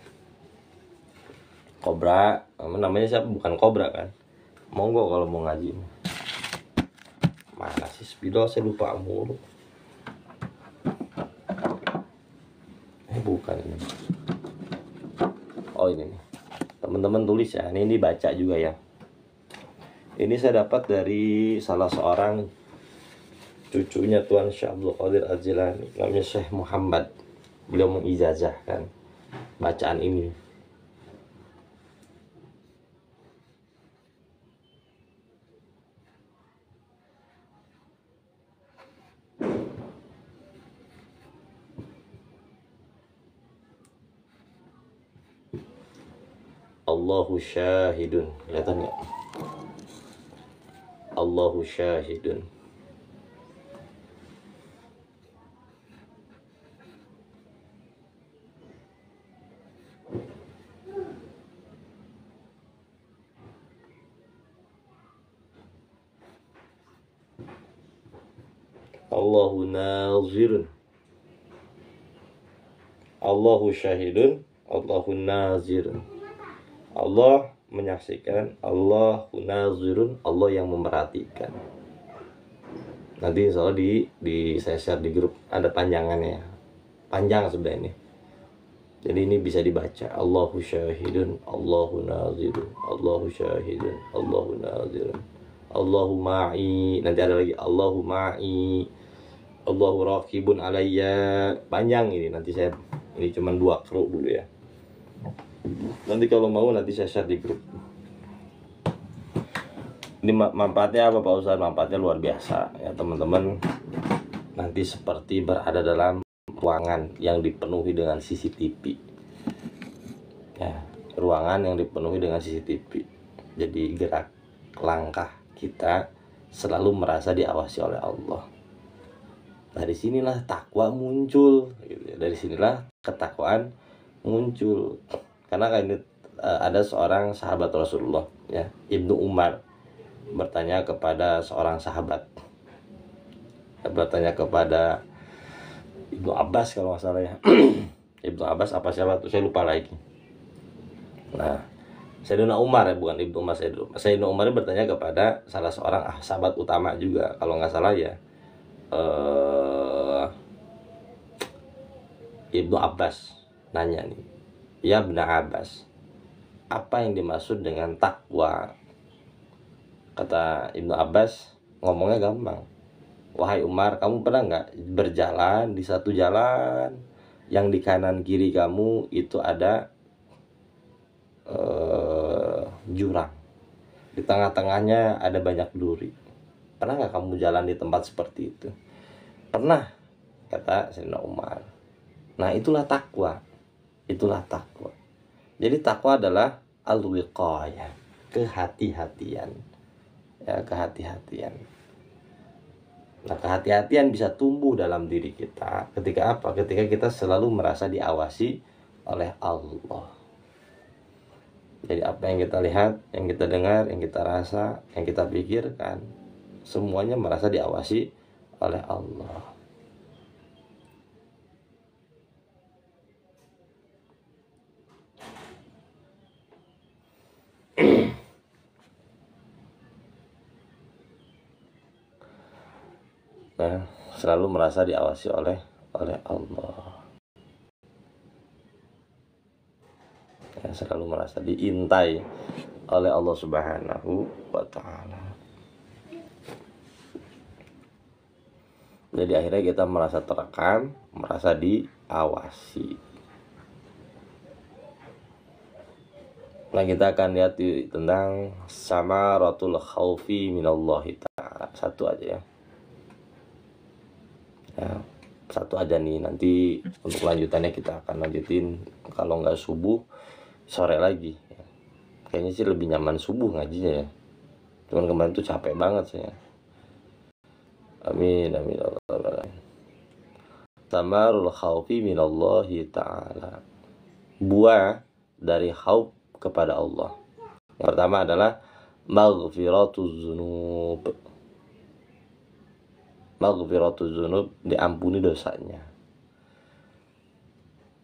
Kobra, namanya siapa? Bukan Kobra kan? Monggo kalau mau ngaji. Mana sih spidol, saya lupa mulu. Bukan ini. Oh ini nih. Teman-teman tulis ya. Ini dibaca juga ya. Ini saya dapat dari salah seorang cucunya Tuan Syekh Abdul Qadir Al-Jilani, namanya Syekh Muhammad. Beliau mengijazahkan bacaan ini. Allahu syahidun. Kelihatan nggak? Allahu syahidun. Allahu nazirun. Allahu syahidun. Allahu nazirun. Allah menyaksikan, Allahu nazirun, Allah yang memerhatikan. Nanti insya Allah saya share di grup, ada panjangannya, panjang sebenarnya ini. Jadi ini bisa dibaca, Allahu syahidun, Allahu nazirun, Allahu syahidun, Allahu nazirun, Allahu ma'i, nanti ada lagi Allahu ma'i, Allahu raqibun alayya. Panjang ini, nanti saya, ini cuma 2 keruk dulu ya. Nanti kalau mau nanti saya share di grup. Ini manfaatnya apa Pak Ustadz? Manfaatnya luar biasa ya teman-teman. Nanti seperti berada dalam ruangan yang dipenuhi dengan CCTV ya, ruangan yang dipenuhi dengan CCTV. Jadi gerak langkah kita selalu merasa diawasi oleh Allah. Dari sinilah takwa muncul gitu ya. Dari sinilah ketakwaan muncul. Karena kan ini ada seorang sahabat Rasulullah ya, Ibnu Umar, bertanya kepada seorang sahabat, bertanya kepada Ibnu Abbas kalau nggak salah ya. Ibnu Abbas apa siapa tuh saya lupa lagi. Nah, Sayyidina Umar ya, bukan Ibnu Umar. Sayyidina Umar bertanya kepada salah seorang sahabat utama juga kalau nggak salah ya, Ibnu Abbas nanya nih, ya Ibnu Abbas, apa yang dimaksud dengan takwa? Kata Ibnu Abbas, ngomongnya gampang. Wahai Umar, kamu pernah nggak berjalan di satu jalan yang di kanan kiri kamu itu ada jurang, di tengah-tengahnya ada banyak duri. Pernah nggak kamu jalan di tempat seperti itu? Pernah, kata Sayyidina Umar. Nah, itulah takwa. Itulah takwa. Jadi takwa adalah al-wiqayah, kehati-hatian. Ya, kehati-hatian. Nah, kehati-hatian bisa tumbuh dalam diri kita ketika apa? Ketika kita selalu merasa diawasi oleh Allah. Jadi apa yang kita lihat, yang kita dengar, yang kita rasa, yang kita pikirkan, semuanya merasa diawasi oleh Allah. Nah, selalu merasa diawasi oleh Allah. Ya, selalu merasa diintai oleh Allah Subhanahu wa ta'ala. Jadi akhirnya kita merasa terekam, merasa diawasi. Nah, kita akan lihat tentang samaratul khaufi minallahi ta'ala. Satu aja ya. Ya, satu aja nih, nanti untuk lanjutannya kita akan lanjutin kalau nggak subuh sore lagi ya. Kayaknya sih lebih nyaman subuh ngajinya ya, cuman kemarin tuh capek banget saya. Amin amin Allah. Tamarul khaufi minallahi ta'ala, buah dari khauf kepada Allah. Yang pertama adalah maghfiratuz dzunub. Maghfiratuz dzunub, diampuni dosanya.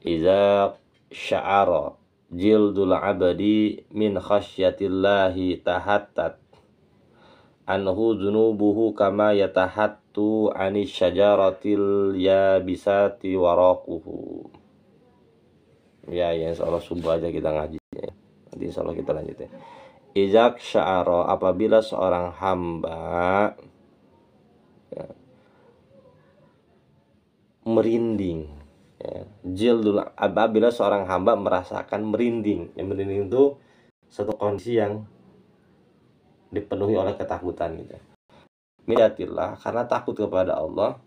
Iza sya'ara jildul abadi min khasyatillahi tahattat anhu dzunubuhu kama yatahattu anis syajaratil yabisati waraquhu. Ya insyaallah subuh aja kita ngaji. Nanti insyaallah kita lanjutin. Izak sya'ara, apabila seorang hamba ya, merinding ya. Jildul, apabila seorang hamba merasakan merinding. Yang merinding itu satu kondisi yang dipenuhi oleh ketakutan gitu. Midatillah, karena takut kepada Allah,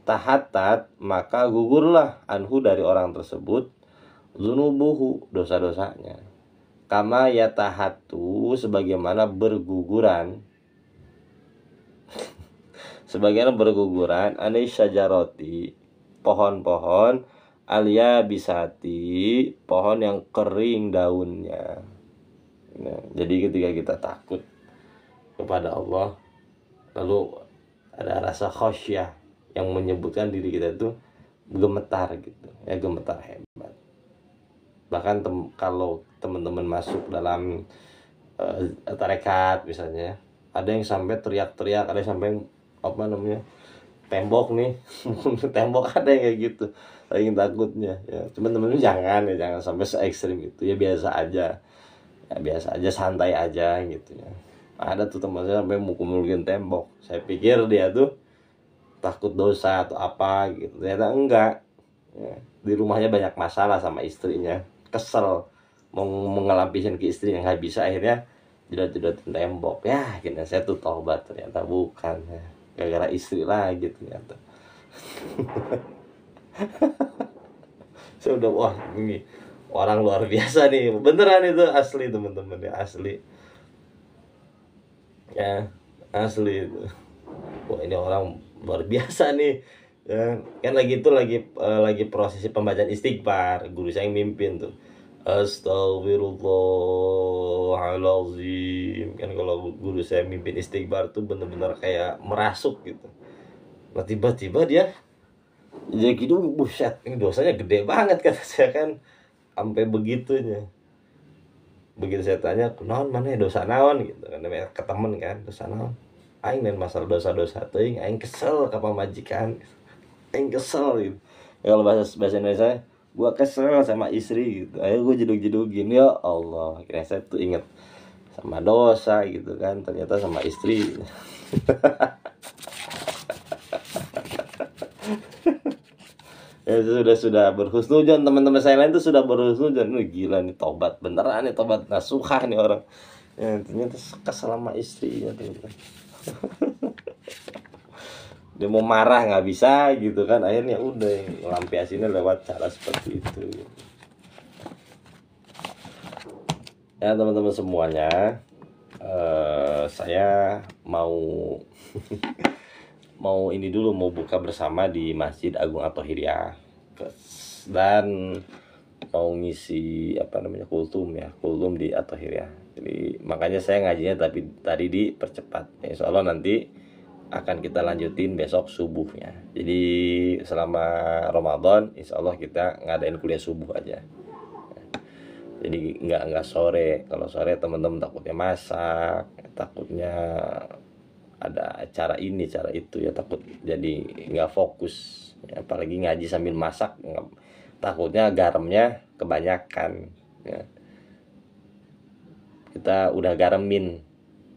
tahatat, maka gugurlah anhu dari orang tersebut zunubuhu, dosa-dosanya. Kama yatahatu, sebagaimana berguguran sebagaimana berguguran anis syajaroti, pohon-pohon, alia bisati, pohon yang kering daunnya. Nah, jadi ketika kita takut kepada Allah, lalu ada rasa khosyah yang menyebutkan diri kita itu gemetar gitu ya, gemetar hebat. Bahkan kalau teman-teman masuk dalam tarekat misalnya, ada yang sampai teriak-teriak, ada yang sampai apa namanya, tembok nih. Tembok ada yang kayak gitu, saking takutnya ya. Cuman temen-temen jangan sampai se ekstrim gitu ya, biasa aja ya, biasa aja, santai aja gitu ya. Ada tuh teman saya sampai mukul-mukulin tembok, saya pikir dia tuh takut dosa atau apa gitu, ternyata enggak ya. Di rumahnya banyak masalah sama istrinya, kesel mau ngelampisin ke istri yang nggak bisa, akhirnya jedot-jedotin tembok ya. Akhirnya saya tuh tobat, ternyata bukan ya, gara-gara istri lagi ternyata. Saya udah, wah ini orang luar biasa nih, beneran itu asli teman-teman ya, asli ya, asli itu. Wah ini orang luar biasa nih ya. Kan lagi prosesi pembacaan istighfar, guru saya yang mimpin tuh, astagfirullahaladzim. Kan kalau guru saya mimpin istighfar tuh bener-bener kayak merasuk gitu. Nah tiba-tiba dia jadi gitu, buset ini dosanya gede banget kata saya kan, sampai begitunya. Begitu saya tanya, naon mana dosa naon gitu kan, ke temen kan, dosa naon aing, dan masalah dosa-dosa teuing aing kesel ka pamajikan, aing kesel gitu ya. Kalau bahasa Indonesia, gua kesel sama istri gitu, ayo gua jedug-jedugin, ya Allah. Akhirnya saya tuh inget sama dosa gitu kan, ternyata sama istri. Ya sudah berhusnudzon, teman-teman saya lain tuh sudah berhusnudzon. Gila nih, tobat beneran nih, tobat nasuha nih orang ya. Ternyata kesel sama istrinya teman-teman. Dia mau marah nggak bisa gitu kan, akhirnya udah ngelampiasinnya lewat cara seperti itu gitu. Ya teman-teman semuanya, saya mau mau ini dulu, mau buka bersama di Masjid Agung At-Thahiriyah, dan mau ngisi apa namanya, kultum di At-Thahiriyah. Jadi makanya saya ngajinya tapi tadi dipercepat. Insya Allah nanti akan kita lanjutin besok subuhnya. Jadi selama Ramadan insya Allah kita ngadain kuliah subuh aja. Jadi nggak sore. Kalau sore teman-teman takutnya masak, takutnya ada acara ini acara itu ya, takut jadi nggak fokus ya, apalagi ngaji sambil masak, takutnya garamnya kebanyakan ya. Kita udah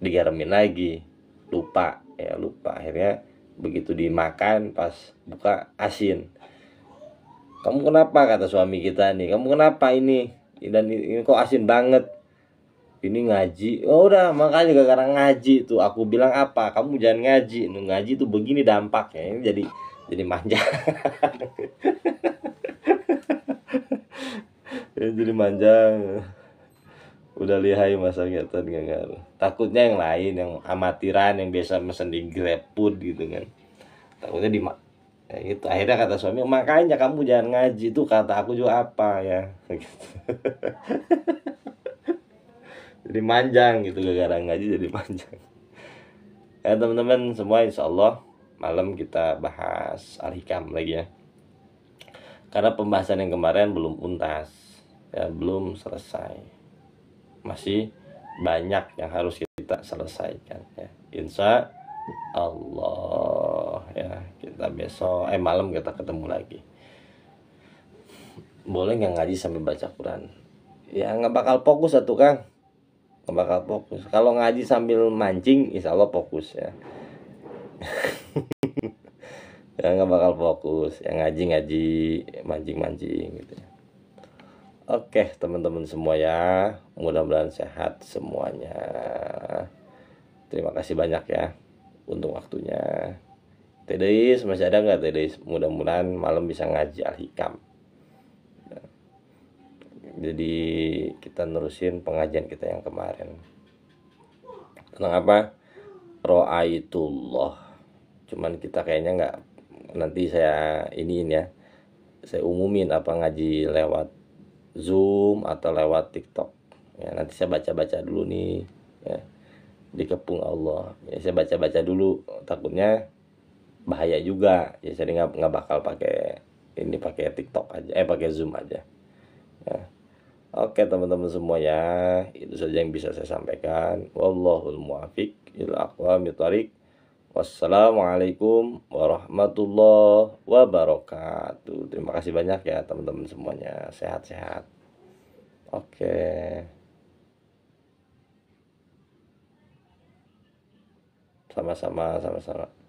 digaremin lagi, lupa, akhirnya begitu dimakan pas buka asin. Kamu kenapa, kata suami kita nih, kamu kenapa ini dan ini kok asin banget, ini ngaji. Oh udah, makanya gara-gara ngaji tuh aku bilang apa, kamu jangan ngaji, ngaji tuh begini dampaknya. Ini jadi manja. Jadi manja, udah lihai masaknya tadi nggak. Takutnya yang lain, yang amatiran, yang biasa mesen di GrabFood gitu kan, takutnya ya gitu. Akhirnya kata suami, makanya kamu jangan ngaji tuh, kata aku juga apa ya. Jadi manjang gitu, gara-gara ngaji jadi manjang ya teman-teman semua. Insya Allah malam kita bahas Al-Hikam lagi ya, karena pembahasan yang kemarin belum untas ya, belum selesai, masih banyak yang harus kita selesaikan ya. Insya Allah ya, kita besok malam kita ketemu lagi. Boleh nggak ngaji sambil baca Quran? Ya nggak bakal fokus satu Kang, nggak bakal fokus. Kalau ngaji sambil mancing insya Allah fokus ya. Ya nggak bakal fokus, yang ngaji mancing gitu ya. Oke teman-teman semua ya, mudah-mudahan sehat semuanya. Terima kasih banyak ya untuk waktunya. Tedis masih ada nggak Tedis? Mudah-mudahan malam bisa ngaji Al-Hikam. Jadi kita nerusin pengajian kita yang kemarin tentang apa, Ro'aitullah. Cuman kita kayaknya nggak, nanti saya iniin ya, saya umumin apa ngaji lewat Zoom atau lewat TikTok ya. Nanti saya baca-baca dulu nih ya, dikepung Allah ya, saya baca-baca dulu, takutnya bahaya juga ya. Saya nggak bakal pakai ini, pakai TikTok aja, pakai Zoom aja ya. Oke teman-teman semua ya, itu saja yang bisa saya sampaikan. Wallahul muwaffiq ila aqwamit thoriq. Wassalamualaikum warahmatullahi wabarakatuh. Terima kasih banyak ya teman-teman semuanya. Sehat-sehat. Oke. Sama-sama, sama-sama.